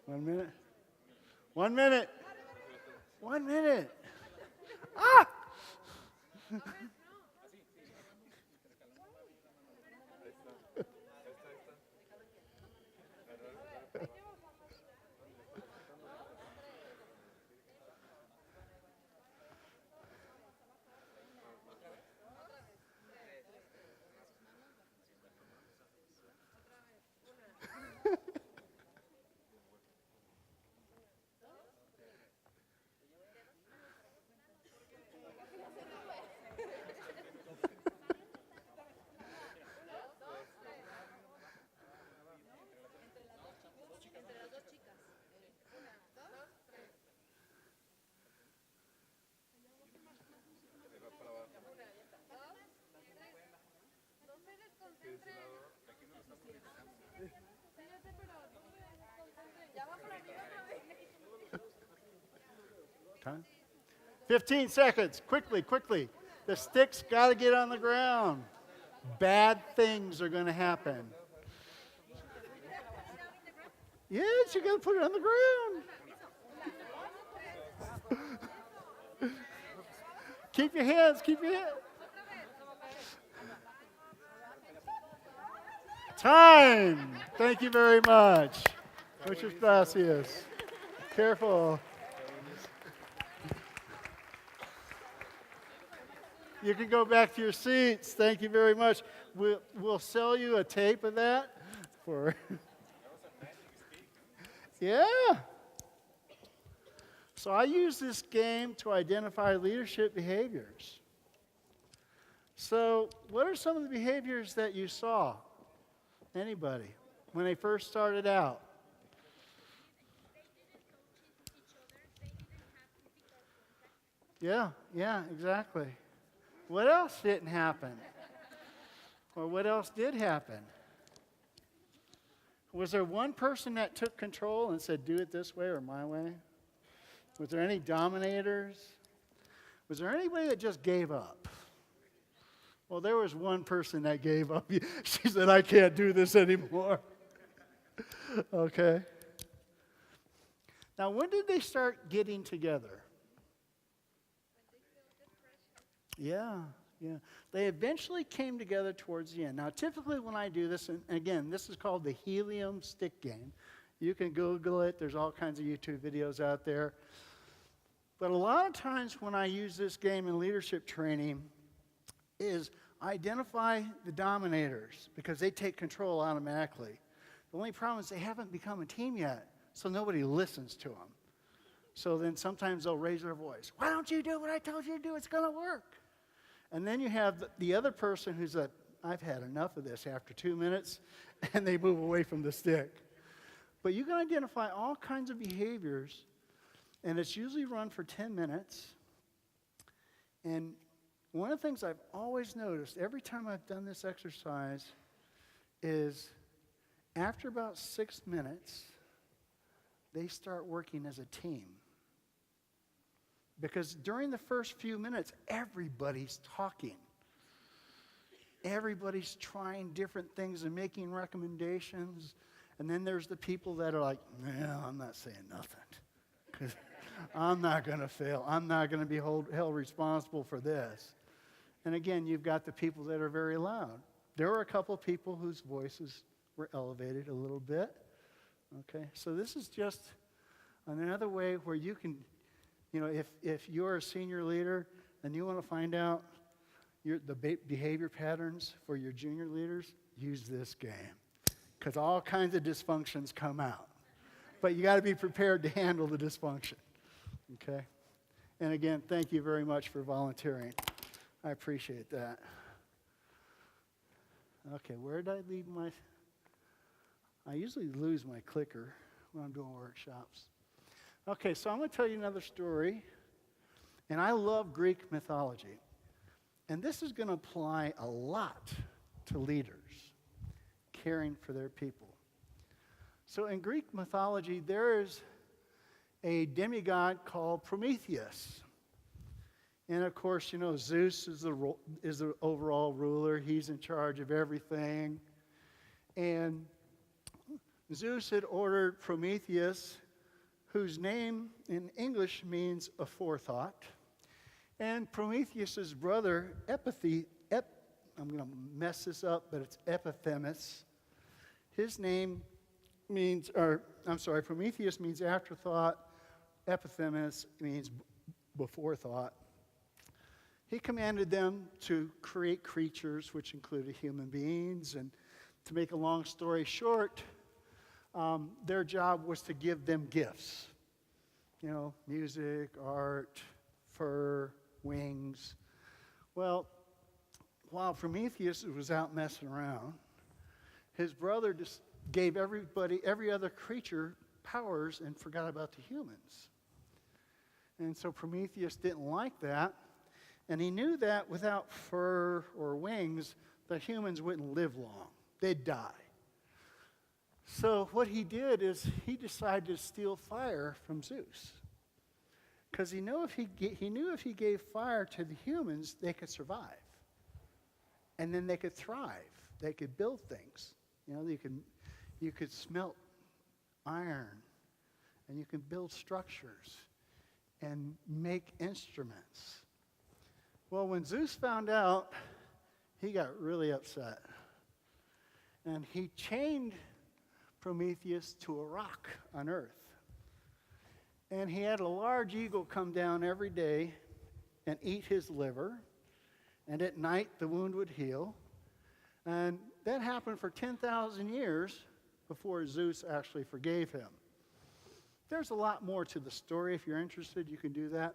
1 minute. 1 minute. 1 minute. Ah! Time? 15 seconds. Quickly. The stick's got to get on the ground. Bad things are going to happen. Yes, you got to put it on the ground. Keep your hands. Time. Thank you very much. Muchas gracias. Careful. You can go back to your seats. Thank you very much. We'll sell you a tape of that for. Yeah. So I use this game to identify leadership behaviors. So what are some of the behaviors that you saw? Anybody? When they first started out? Yeah, exactly. What else didn't happen? Or what else did happen? Was there one person that took control and said, do it this way or my way? Was there any dominators? Was there anybody that just gave up? Well, there was one person that gave up. She said, I can't do this anymore. Okay. Now, when did they start getting together? Yeah. They eventually came together towards the end. Now, typically when I do this, and again, this is called the helium stick game. You can Google it. There's all kinds of YouTube videos out there. But a lot of times when I use this game in leadership training is identify the dominators because they take control automatically. The only problem is they haven't become a team yet, so nobody listens to them. So then sometimes they'll raise their voice. Why don't you do what I told you to do? It's going to work. And then you have the other person who's a I've had enough of this after 2 minutes, and they move away from the stick. But you can identify all kinds of behaviors, and it's usually run for 10 minutes. And one of the things I've always noticed every time I've done this exercise is after about 6 minutes, they start working as a team. Because during the first few minutes, everybody's talking. Everybody's trying different things and making recommendations. And then there's the people that are like, no, I'm not saying nothing. Because I'm not going to fail. I'm not going to be held responsible for this. And again, you've got the people that are very loud. There were a couple of people whose voices were elevated a little bit. Okay, so this is just another way where you can, if you're a senior leader and you want to find out the behavior patterns for your junior leaders, use this game. Because all kinds of dysfunctions come out. But you got to be prepared to handle the dysfunction. Okay? And again, thank you very much for volunteering. I appreciate that. Okay, where did I leave my... I usually lose my clicker when I'm doing workshops. Okay, so I'm going to tell you another story. And I love Greek mythology. And this is going to apply a lot to leaders caring for their people. So in Greek mythology, there is a demigod called Prometheus. And of course, Zeus is the overall ruler. He's in charge of everything. And Zeus had ordered Prometheus, whose name in English means aforethought. And Prometheus' brother, I'm going to mess this up, but it's Epiphanes. His name means, Prometheus means afterthought. Epiphanes means before thought. He commanded them to create creatures, which included human beings. And to make a long story short, their job was to give them gifts. Music, art, fur, wings. Well, while Prometheus was out messing around, his brother just gave every other creature powers and forgot about the humans. And so Prometheus didn't like that, and he knew that without fur or wings, the humans wouldn't live long. They'd die. So what he did is he decided to steal fire from Zeus. Because he knew if he gave fire to the humans, they could survive. And then they could thrive. They could build things. You could smelt iron, and you can build structures and make instruments. Well, when Zeus found out, he got really upset. And he chained Prometheus to a rock on Earth. And he had a large eagle come down every day and eat his liver. And at night, the wound would heal. And that happened for 10,000 years before Zeus actually forgave him. There's a lot more to the story. If you're interested, you can do that.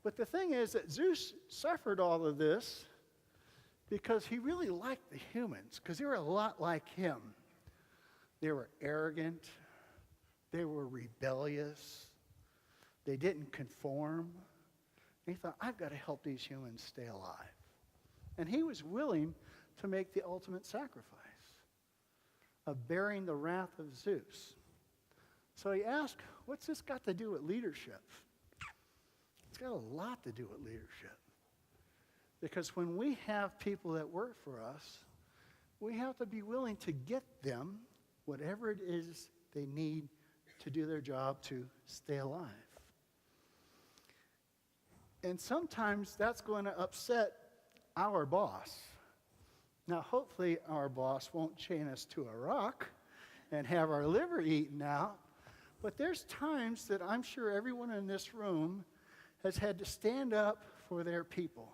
But the thing is that Zeus suffered all of this because he really liked the humans, because they were a lot like him. They were arrogant. They were rebellious. They didn't conform. And he thought, I've got to help these humans stay alive. And he was willing to make the ultimate sacrifice of bearing the wrath of Zeus. So he asked, what's this got to do with leadership? It's got a lot to do with leadership. Because when we have people that work for us, we have to be willing to get them whatever it is they need to do their job to stay alive. And sometimes that's going to upset our boss. Now, hopefully our boss won't chain us to a rock and have our liver eaten out. But there's times that I'm sure everyone in this room has had to stand up for their people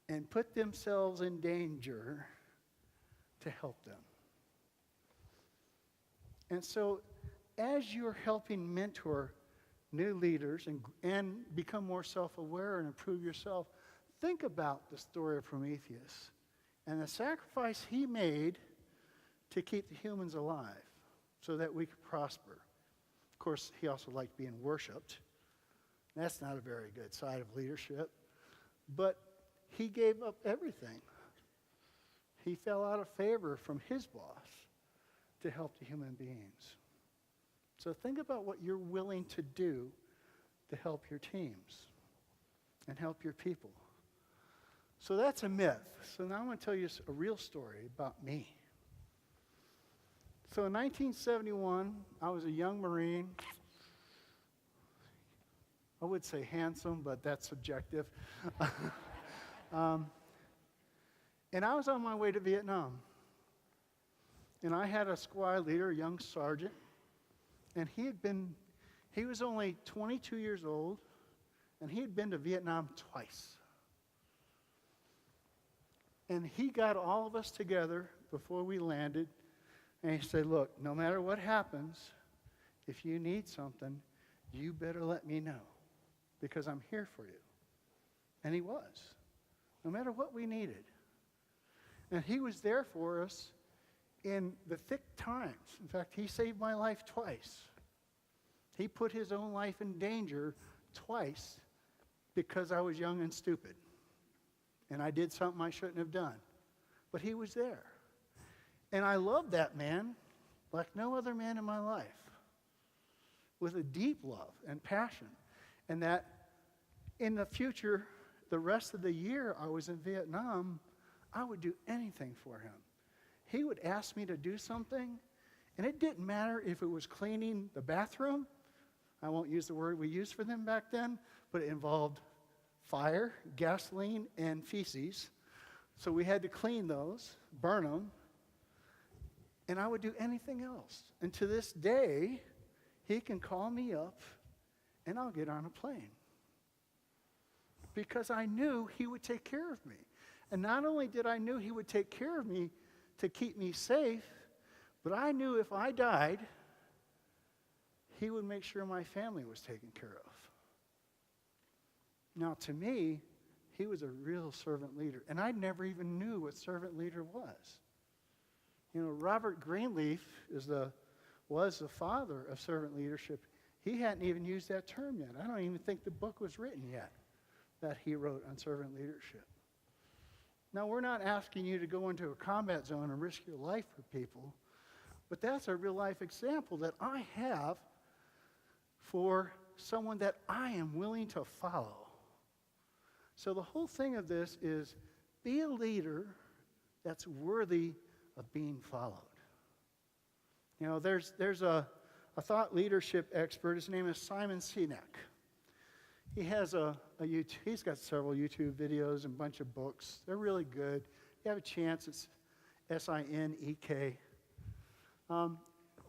and put themselves in danger to help them. And so as you're helping mentor new leaders and become more self-aware and improve yourself, think about the story of Prometheus. and the sacrifice he made to keep the humans alive so that we could prosper. Of course, he also liked being worshiped. That's not a very good side of leadership. But he gave up everything. He fell out of favor from his boss to help the human beings. So think about what you're willing to do to help your teams and help your people. So that's a myth. So now I'm going to tell you a real story about me. So in 1971, I was a young Marine. I would say handsome, but that's subjective. And I was on my way to Vietnam. And I had a squad leader, a young sergeant, and he was only 22 years old, and he had been to Vietnam twice. And he got all of us together before we landed, and he said, look, no matter what happens, if you need something, you better let me know, because I'm here for you. And he was, no matter what we needed. And he was there for us in the thick times. In fact, he saved my life twice. He put his own life in danger twice because I was young and stupid. And I did something I shouldn't have done. But he was there. And I loved that man like no other man in my life, with a deep love and passion. And that in the future, the rest of the year I was in Vietnam, I would do anything for him. He would ask me to do something, and it didn't matter if it was cleaning the bathroom. I won't use the word we used for them back then, but it involved fire, gasoline, and feces. So we had to clean those, burn them, and I would do anything else. And to this day, he can call me up, and I'll get on a plane. Because I knew he would take care of me. And not only did I know he would take care of me to keep me safe, but I knew if I died, he would make sure my family was taken care of. Now, to me, he was a real servant leader. And I never even knew what servant leader was. You know, Robert Greenleaf was the father of servant leadership. He hadn't even used that term yet. I don't even think the book was written yet that he wrote on servant leadership. Now, we're not asking you to go into a combat zone and risk your life for people, but that's a real life example that I have for someone that I am willing to follow. So the whole thing of this is be a leader that's worthy of being followed. You know, there's a thought leadership expert. His name is Simon Sinek. He has he's got several YouTube videos and a bunch of books. They're really good. If you have a chance, it's Sinek.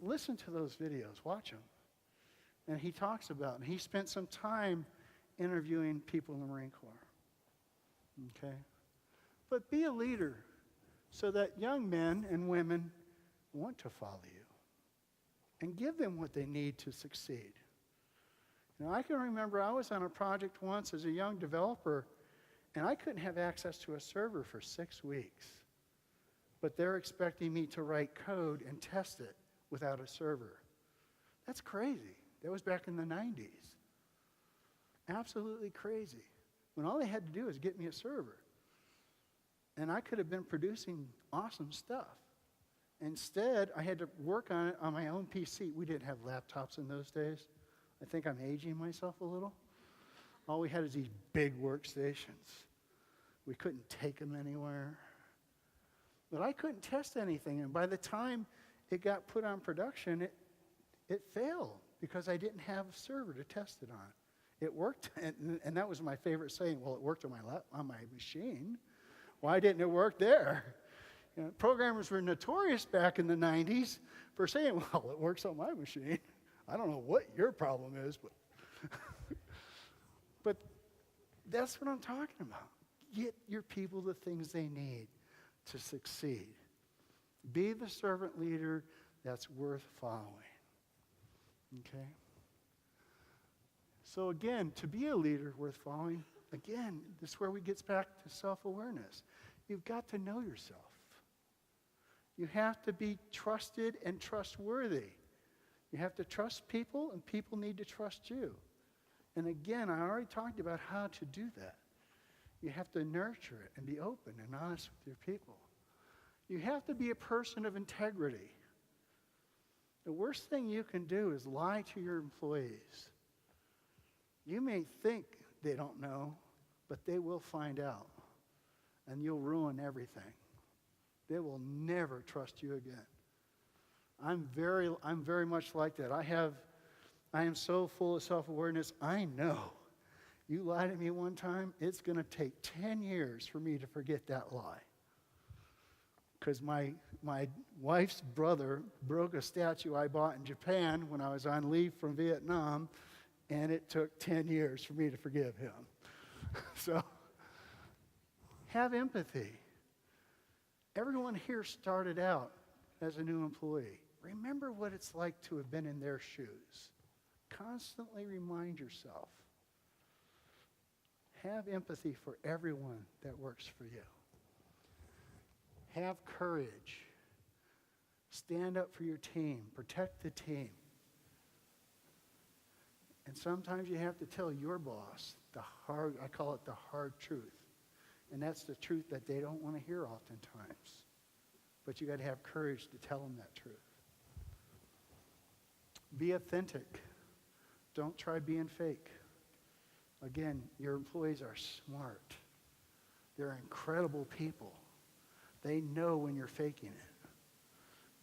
Listen to those videos. Watch them. And he talks about, and he spent some time interviewing people in the Marine Corps. Okay? But be a leader so that young men and women want to follow you. And give them what they need to succeed. You know, I can remember I was on a project once as a young developer, and I couldn't have access to a server for 6 weeks. But they're expecting me to write code and test it without a server. That's crazy. That was back in the 90s. Absolutely crazy. When all they had to do was get me a server. And I could have been producing awesome stuff. Instead, I had to work on it on my own PC. We didn't have laptops in those days. I think I'm aging myself a little. All we had is these big workstations. We couldn't take them anywhere. But I couldn't test anything. And by the time it got put on production, it failed because I didn't have a server to test it on. It worked, and that was my favorite saying. Well, it worked on my machine. Why didn't it work there? You know, programmers were notorious back in the 90s for saying, well, it works on my machine. I don't know what your problem is, but but that's what I'm talking about. Get your people the things they need to succeed. Be the servant leader that's worth following. Okay? So again, to be a leader worth following, again, this is where we get back to self-awareness. You've got to know yourself. You have to be trusted and trustworthy. You have to trust people, and people need to trust you. And again, I already talked about how to do that. You have to nurture it and be open and honest with your people. You have to be a person of integrity. The worst thing you can do is lie to your employees. You may think they don't know, but they will find out, and you'll ruin everything. They will never trust you again. I'm very much like that. I am so full of self-awareness. I know you lie to me one time, it's going to take 10 years for me to forget that lie. Because my wife's brother broke a statue I bought in Japan when I was on leave from Vietnam, and it took 10 years for me to forgive him. So, have empathy. Everyone here started out as a new employee. Remember what it's like to have been in their shoes. Constantly remind yourself. Have empathy for everyone that works for you. Have courage. Stand up for your team. Protect the team. And sometimes you have to tell your boss I call it the hard truth. And that's the truth that they don't want to hear oftentimes. But you got to have courage to tell them that truth. Be authentic. Don't try being fake. Again, your employees are smart. They're incredible people. They know when you're faking it.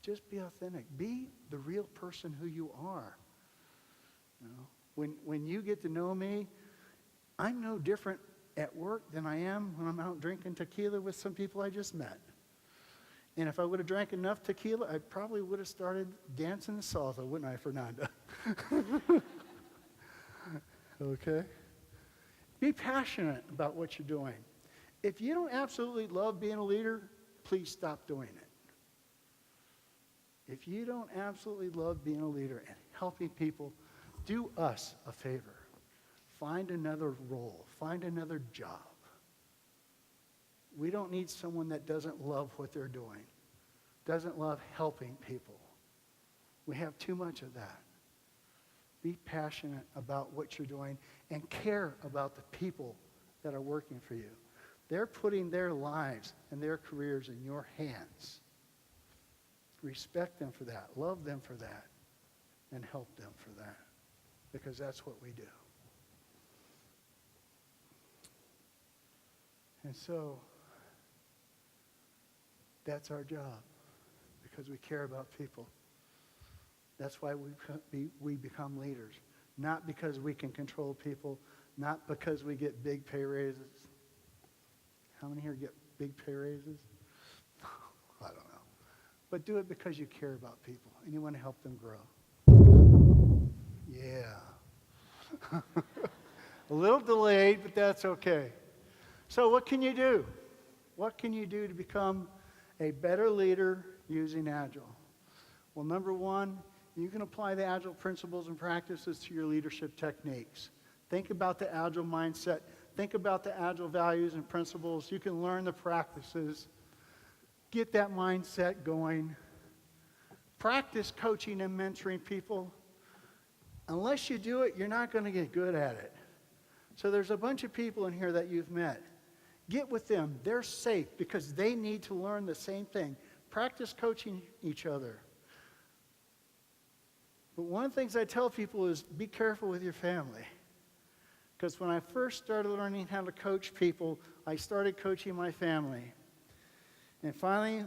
Just be authentic. Be the real person who you are. You know, when you get to know me, I'm no different at work than I am when I'm out drinking tequila with some people I just met. And if I would have drank enough tequila, I probably would have started dancing the salsa, wouldn't I, Fernanda? Okay? Be passionate about what you're doing. If you don't absolutely love being a leader, please stop doing it. If you don't absolutely love being a leader and helping people, do us a favor. Find another role. Find another job. We don't need someone that doesn't love what they're doing, doesn't love helping people. We have too much of that. Be passionate about what you're doing and care about the people that are working for you. They're putting their lives and their careers in your hands. Respect them for that. Love them for that. And help them for that. Because that's what we do. And so, that's our job. Because we care about people. That's why we become leaders. Not because we can control people. Not because we get big pay raises. How many here get big pay raises? I don't know. But do it because you care about people and you want to help them grow. Yeah. A little delayed, but that's okay. So what can you do? What can you do to become a better leader using Agile? Well, number one, you can apply the Agile principles and practices to your leadership techniques. Think about the Agile mindset. Think about the Agile values and principles. You can learn the practices. Get that mindset going. Practice coaching and mentoring people. Unless you do it, you're not going to get good at it. So there's a bunch of people in here that you've met. Get with them. They're safe because they need to learn the same thing. Practice coaching each other. But one of the things I tell people is be careful with your family. Because when I first started learning how to coach people, I started coaching my family. And finally,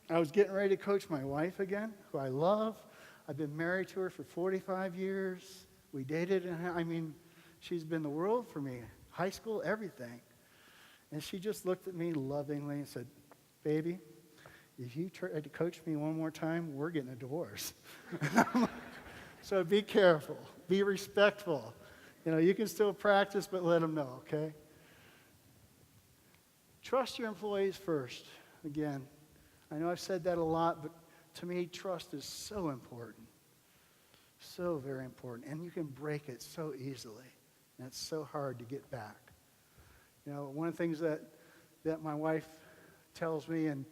I was getting ready to coach my wife again, who I love. I've been married to her for 45 years. We dated, and she's been the world for me. High school, everything. And she just looked at me lovingly and said, "Baby, if you try to coach me one more time, we're getting a divorce." So be careful. Be respectful. You can still practice, but let them know, okay? Trust your employees first. Again, I know I've said that a lot, but to me, trust is so important. So very important. And you can break it so easily. And it's so hard to get back. One of the things that my wife tells me, and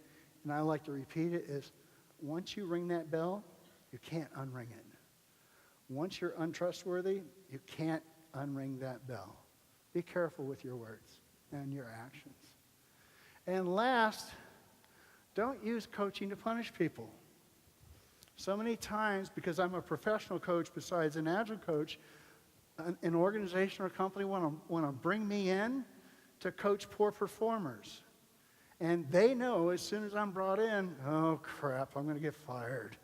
I like to repeat it, is once you ring that bell, you can't unring it. Once you're untrustworthy, you can't unring that bell. Be careful with your words and your actions. And last, don't use coaching to punish people. So many times, because I'm a professional coach besides an Agile coach, an organization or company want to bring me in to coach poor performers. And they know as soon as I'm brought in, oh crap, I'm going to get fired.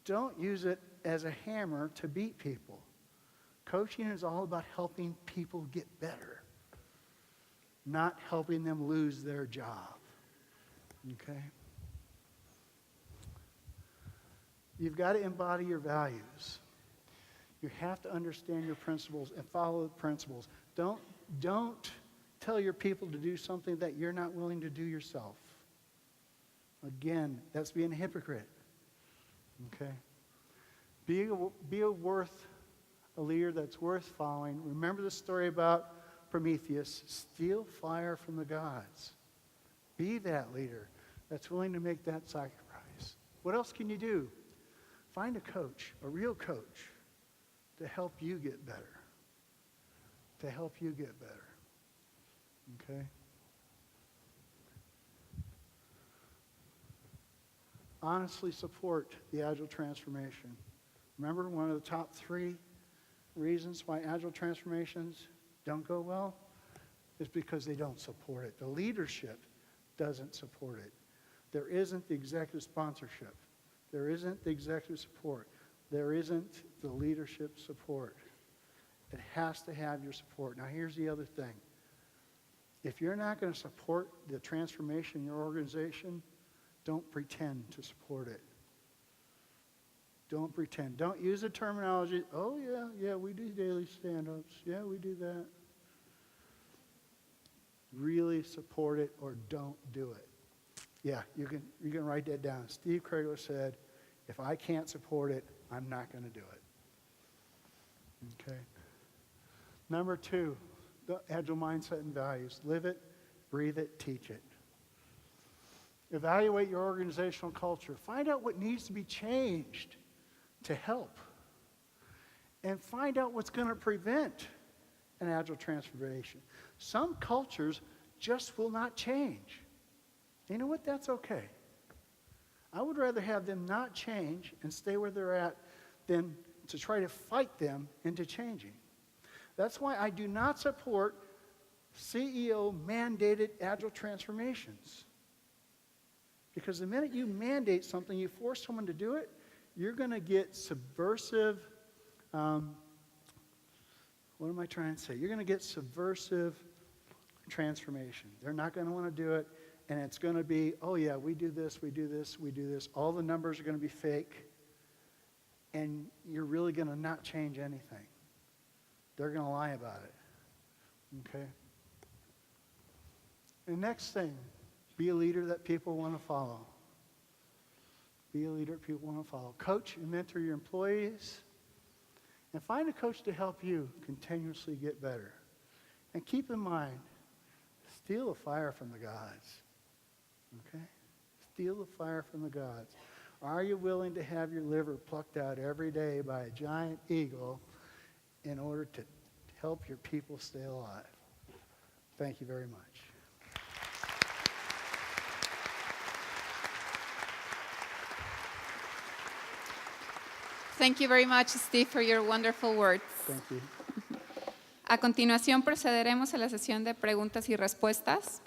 Don't use it as a hammer to beat people. Coaching is all about helping people get better, not helping them lose their job. Okay? You've got to embody your values. You have to understand your principles and follow the principles. Don't tell your people to do something that you're not willing to do yourself. Again, that's being a hypocrite. Okay? Be a leader that's worth following. Remember the story about Prometheus. Steal fire from the gods. Be that leader that's willing to make that sacrifice. What else can you do? Find a coach, a real coach, to help you get better. To help you get better. Okay? Honestly support the Agile Transformation. Remember, one of the top 3 reasons why Agile transformations don't go well is because they don't support it. The leadership doesn't support it. There isn't the executive sponsorship. There isn't the executive support. There isn't the leadership support. It has to have your support. Now, here's the other thing. If you're not going to support the transformation in your organization, don't pretend to support it. Don't pretend. Don't use the terminology, oh yeah, we do daily stand-ups. Yeah, we do that. Really support it or don't do it. Yeah, you can write that down. Steve Crago said, if I can't support it, I'm not going to do it. Okay. Number 2, the Agile mindset and values. Live it, breathe it, teach it. Evaluate your organizational culture. Find out what needs to be changed to help. And find out what's going to prevent an Agile transformation. Some cultures just will not change. You know what? That's okay. I would rather have them not change and stay where they're at than to try to fight them into changing. That's why I do not support CEO-mandated Agile transformations. Because the minute you mandate something, you force someone to do it, you're going to get subversive, what am I trying to say? You're going to get subversive transformation. They're not going to want to do it, and it's going to be, oh yeah, we do this, we do this, we do this. All the numbers are going to be fake, and you're really going to not change anything. They're going to lie about it. Okay? And next thing, be a leader that people want to follow. Be a leader people want to follow. Coach and mentor your employees. And find a coach to help you continuously get better. And keep in mind, steal the fire from the gods. Okay? Steal the fire from the gods. Are you willing to have your liver plucked out every day by a giant eagle in order to help your people stay alive? Thank you very much. Thank you very much, Steve, for your wonderful words. Thank you. A continuación procederemos a la sesión de preguntas y respuestas.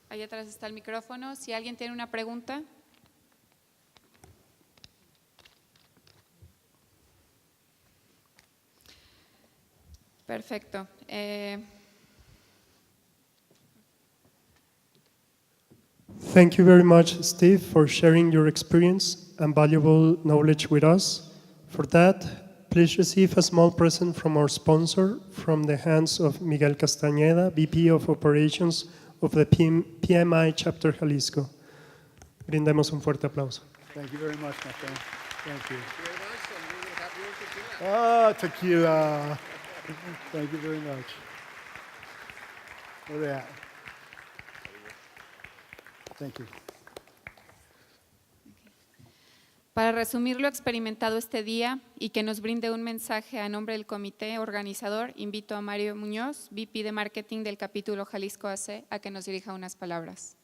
Allá atrás está el micrófono. Si alguien tiene una pregunta. Perfecto. Thank you very much, Steve, for sharing your experience and valuable knowledge with us. For that, please receive a small present from our sponsor from the hands of Miguel Castañeda, VP of Operations of the PMI Chapter Jalisco. Brindemos un fuerte aplauso. Thank you very much, my friend. Thank you. Very nice, and we will have yours at the end. Oh, tequila. Thank you very much. Where they at? Thank you. Para resumir lo experimentado este día y que nos brinde un mensaje a nombre del comité organizador, invito a Mario Muñoz, VP de Marketing del capítulo Jalisco AC, a que nos dirija unas palabras.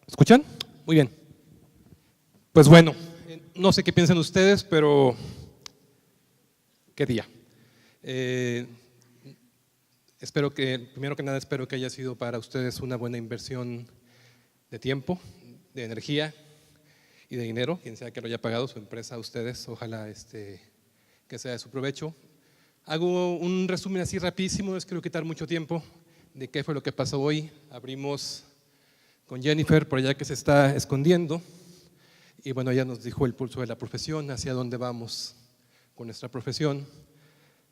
¿Escuchan? Muy bien. Pues bueno, no sé qué piensan ustedes, pero qué día. Primero que nada, espero que haya sido para ustedes una buena inversión de tiempo, de energía y de dinero, quien sea que lo haya pagado, su empresa, ustedes, ojalá que sea de su provecho. Hago un resumen así rapidísimo, no les quiero quitar mucho tiempo de qué fue lo que pasó hoy. Abrimos con Jennifer, por allá que se está escondiendo, y bueno, ella nos dijo el pulso de la profesión, hacia dónde vamos con nuestra profesión.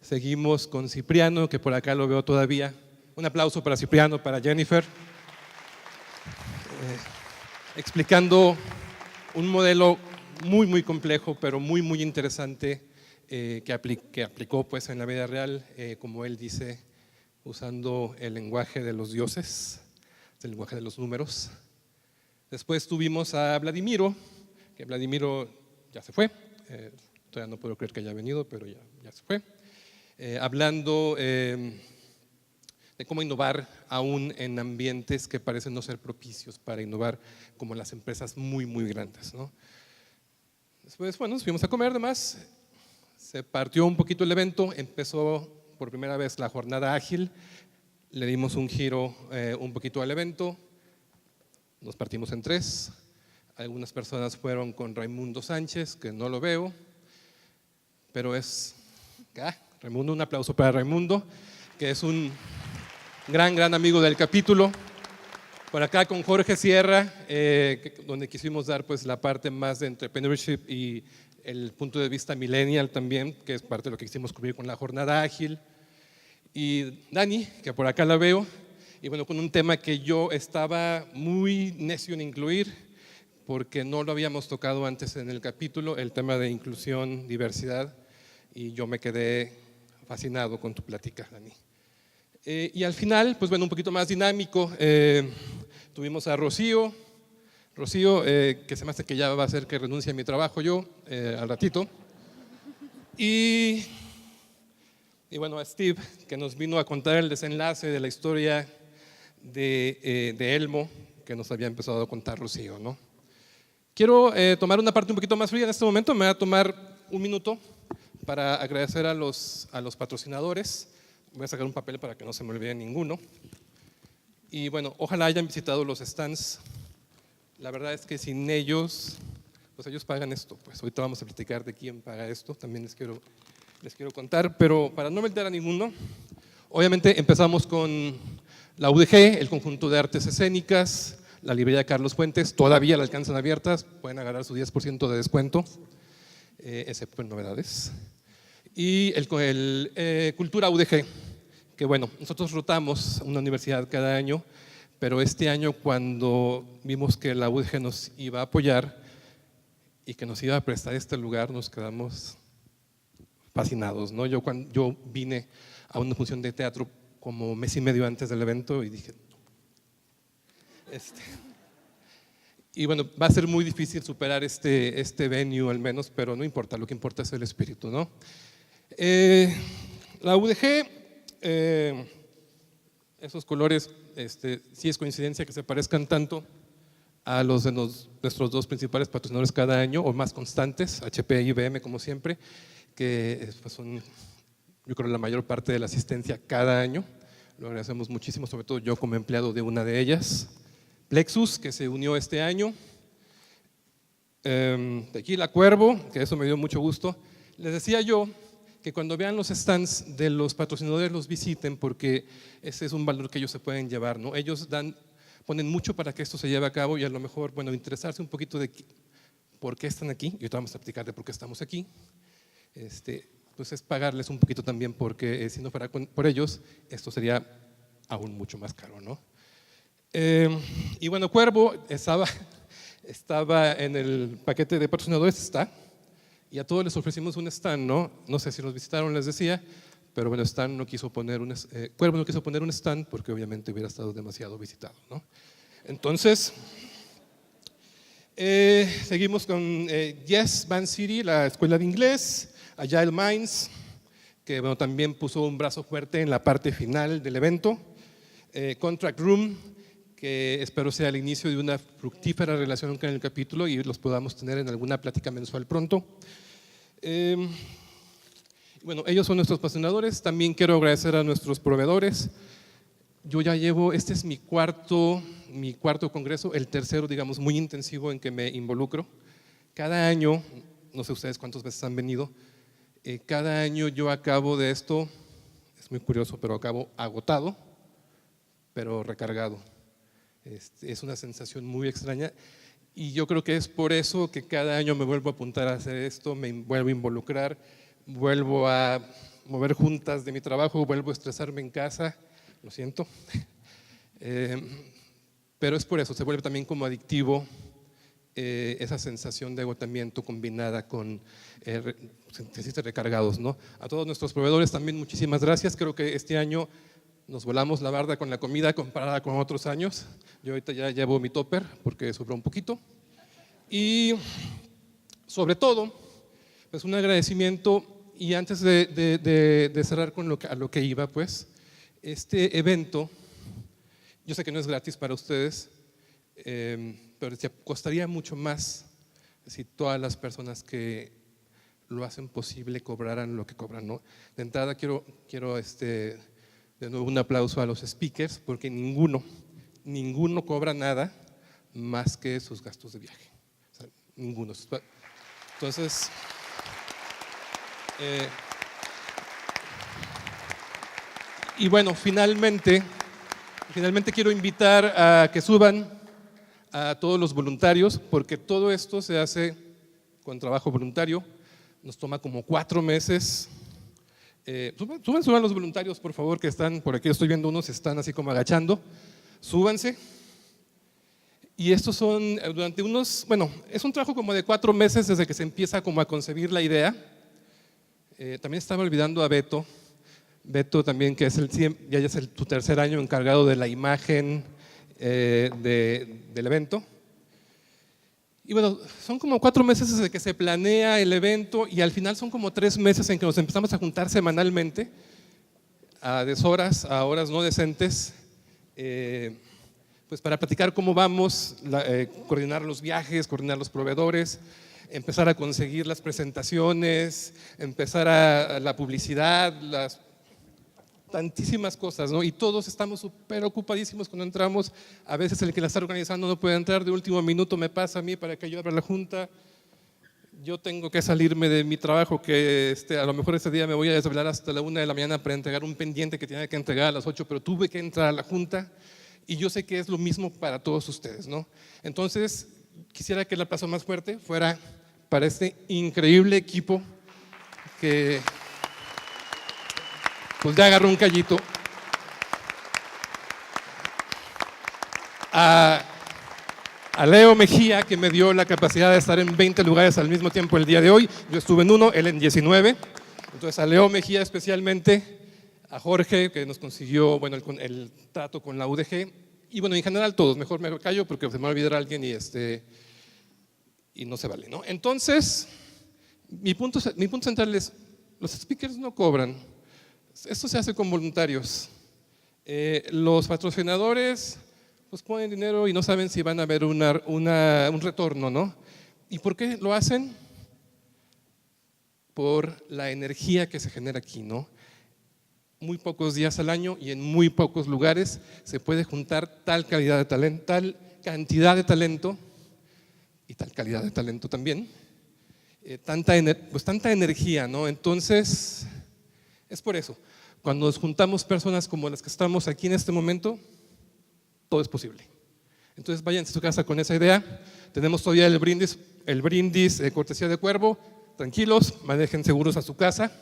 Seguimos con Cipriano, que por acá lo veo todavía. Un aplauso para Cipriano, para Jennifer. Explicando un modelo muy complejo, pero muy interesante que aplicó pues en la vida real, como él dice, usando el lenguaje de los dioses, el lenguaje de los números. Después tuvimos a Vladimiro, que Vladimiro ya se fue, todavía no puedo creer que haya venido, pero ya se fue, hablando de cómo innovar aún en ambientes que parecen no ser propicios para innovar, como las empresas muy grandes, ¿no? Después, bueno, nos fuimos a comer, además, se partió un poquito el evento, empezó por primera vez la jornada ágil, le dimos un giro un poquito al evento, nos partimos en tres. Algunas personas fueron con Raimundo Sánchez, que no lo veo, pero es Raimundo, un aplauso para Raimundo, que es un gran amigo del capítulo. Por acá con Jorge Sierra, donde quisimos dar pues la parte más de entrepreneurship y el punto de vista millennial también, que es parte de lo que quisimos cubrir con la jornada ágil. Y Dani, que por acá la veo, y bueno, con un tema que yo estaba muy necio en incluir, porque no lo habíamos tocado antes en el capítulo, el tema de inclusión, diversidad, y yo me quedé fascinado con tu plática, Dani. Y al final, pues bueno, un poquito más dinámico, tuvimos a Rocío, que se me hace que ya va a hacer que renuncie a mi trabajo yo al ratito, y bueno, a Steve, que nos vino a contar el desenlace de la historia de Elmo, que nos había empezado a contar Rocío, ¿no? Quiero tomar una parte un poquito más fría en este momento, me voy a tomar un minuto para agradecer a los patrocinadores. Voy a sacar un papel para que no se me olvide ninguno. Y bueno, ojalá hayan visitado los stands. La verdad es que sin ellos, pues ellos pagan esto. Pues ahorita vamos a platicar de quién paga esto, también les quiero contar, pero para no meter a ninguno, obviamente empezamos con la UDG, el conjunto de artes escénicas, la librería Carlos Fuentes, todavía la alcanzan abiertas, pueden agarrar su 10% de descuento, excepto en novedades. Y el Cultura UDG, que bueno, nosotros rotamos una universidad cada año, pero este año cuando vimos que la UDG nos iba a apoyar y que nos iba a prestar este lugar, nos quedamos fascinados, ¿no? Yo vine a una función de teatro como mes y medio antes del evento y dije, y bueno, va a ser muy difícil superar este venue al menos, pero no importa, lo que importa es el espíritu, ¿no? La UDG, esos colores, sí es coincidencia que se parezcan tanto a los de nuestros dos principales patrocinadores cada año, o más constantes, HP y IBM como siempre, que pues son, yo creo, la mayor parte de la asistencia cada año. Lo agradecemos muchísimo, sobre todo yo como empleado de una de ellas. Plexus, que se unió este año. Tequila Cuervo, que eso me dio mucho gusto. Les decía yo que cuando vean los stands de los patrocinadores los visiten, porque ese es un valor que ellos se pueden llevar, ¿no? Ellos ponen mucho para que esto se lleve a cabo y a lo mejor, bueno, interesarse un poquito de por qué están aquí, y ahorita vamos a platicar de por qué estamos aquí, pues es pagarles un poquito también, porque si no fuera por ellos, esto sería aún mucho más caro, ¿no? Y bueno, Cuervo estaba en el paquete de patrocinadores, está, y a todos les ofrecimos un stand, ¿no? No sé si nos visitaron, les decía, pero bueno, Cuervo no quiso poner un stand porque obviamente hubiera estado demasiado visitado, ¿no? Entonces, seguimos con Yes, Van City, la escuela de inglés, Agile Minds, que bueno, también puso un brazo fuerte en la parte final del evento, Contract Room, que espero sea el inicio de una fructífera relación con el capítulo y los podamos tener en alguna plática mensual pronto. Bueno, ellos son nuestros patrocinadores. También quiero agradecer a nuestros proveedores. Yo ya llevo, este es mi cuarto congreso, el tercero, digamos, muy intensivo en que me involucro. Cada año, no sé ustedes cuántas veces han venido, cada año yo acabo de esto, es muy curioso, pero acabo agotado, pero recargado. Es una sensación muy extraña y yo creo que es por eso que cada año me vuelvo a apuntar a hacer esto, me vuelvo a involucrar, vuelvo a mover juntas de mi trabajo, vuelvo a estresarme en casa, lo siento, pero es por eso, se vuelve también como adictivo esa sensación de agotamiento combinada con sentirse recargados, ¿no? A todos nuestros proveedores también muchísimas gracias, creo que este año nos volamos la barda con la comida comparada con otros años. Yo ahorita ya llevo mi topper porque sobró un poquito. Y sobre todo, pues un agradecimiento. Y antes de cerrar con a lo que iba, pues, este evento, yo sé que no es gratis para ustedes, pero costaría mucho más si todas las personas que lo hacen posible cobraran lo que cobran, ¿no? De entrada quiero de nuevo un aplauso a los speakers porque ninguno cobra nada más que sus gastos de viaje. O sea, ninguno. Entonces, y bueno, finalmente quiero invitar a que suban a todos los voluntarios porque todo esto se hace con trabajo voluntario. Nos toma como 4 meses. Suban los voluntarios, por favor, que están por aquí. Estoy viendo unos, están así como agachando. Súbanse. Y estos son durante bueno, es un trabajo como de 4 meses desde que se empieza como a concebir la idea. También estaba olvidando a Beto. Beto también, que es ya es tu tercer año encargado de la imagen del evento. Y bueno, son como 4 meses desde que se planea el evento y al final son como 3 meses en que nos empezamos a juntar semanalmente a deshoras, a horas no decentes, pues para platicar cómo vamos, coordinar los viajes, coordinar los proveedores, empezar a conseguir las presentaciones, empezar a la publicidad, las tantísimas cosas, ¿no? Y todos estamos súper ocupadísimos cuando entramos. A veces el que la está organizando no puede entrar, de último minuto me pasa a mí para que yo abra la junta. Yo tengo que salirme de mi trabajo, que a lo mejor ese día me voy a desvelar hasta la 1 de la mañana para entregar un pendiente que tenía que entregar a las 8, pero tuve que entrar a la junta y yo sé que es lo mismo para todos ustedes, ¿no? Entonces, quisiera que el aplauso más fuerte fuera para este increíble equipo que pues ya agarró un callito. A Leo Mejía, que me dio la capacidad de estar en 20 lugares al mismo tiempo el día de hoy. Yo estuve en 1, él en 19. Entonces a Leo Mejía especialmente, a Jorge, que nos consiguió bueno, el trato con la UDG. Y bueno, en general todos, mejor me callo porque se me va a olvidar alguien y no se vale, ¿no? Entonces, mi punto central es, los speakers no cobran. Esto se hace con voluntarios. Los patrocinadores pues ponen dinero y no saben si van a ver un retorno, ¿no? ¿Y por qué lo hacen? Por la energía que se genera aquí, ¿no? Muy pocos días al año y en muy pocos lugares se puede juntar tal cantidad de talento y tal calidad de talento también, tanta energía, ¿no? Entonces, es por eso. Cuando nos juntamos personas como las que estamos aquí en este momento, todo es posible. Entonces váyanse a su casa con esa idea. Tenemos todavía el brindis cortesía de Cuervo. Tranquilos, manejen seguros a su casa.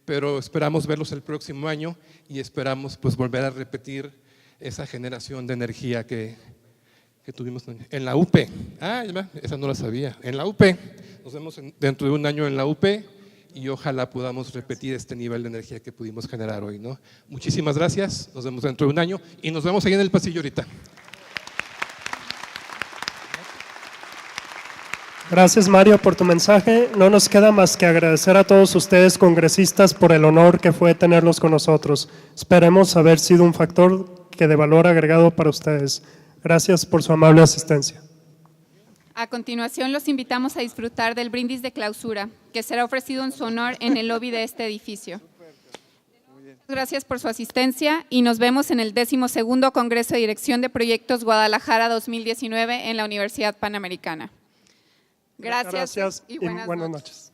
Pero esperamos verlos el próximo año y esperamos pues volver a repetir esa generación de energía que tuvimos en la UP. Ah, esa no la sabía. En la UP. Nos vemos dentro de un año en la UP y ojalá podamos repetir este nivel de energía que pudimos generar hoy, ¿no? Muchísimas gracias. Nos vemos dentro de un año y nos vemos ahí en el pasillo ahorita. Gracias, Mario, por tu mensaje. No nos queda más que agradecer a todos ustedes, congresistas, por el honor que fue tenerlos con nosotros. Esperemos haber sido un factor de valor agregado para ustedes. Gracias por su amable asistencia. A continuación, los invitamos a disfrutar del brindis de clausura, que será ofrecido en su honor en el lobby de este edificio. Gracias por su asistencia y nos vemos en el 12º Congreso de Dirección de Proyectos Guadalajara 2019 en la Universidad Panamericana. Gracias y buenas noches.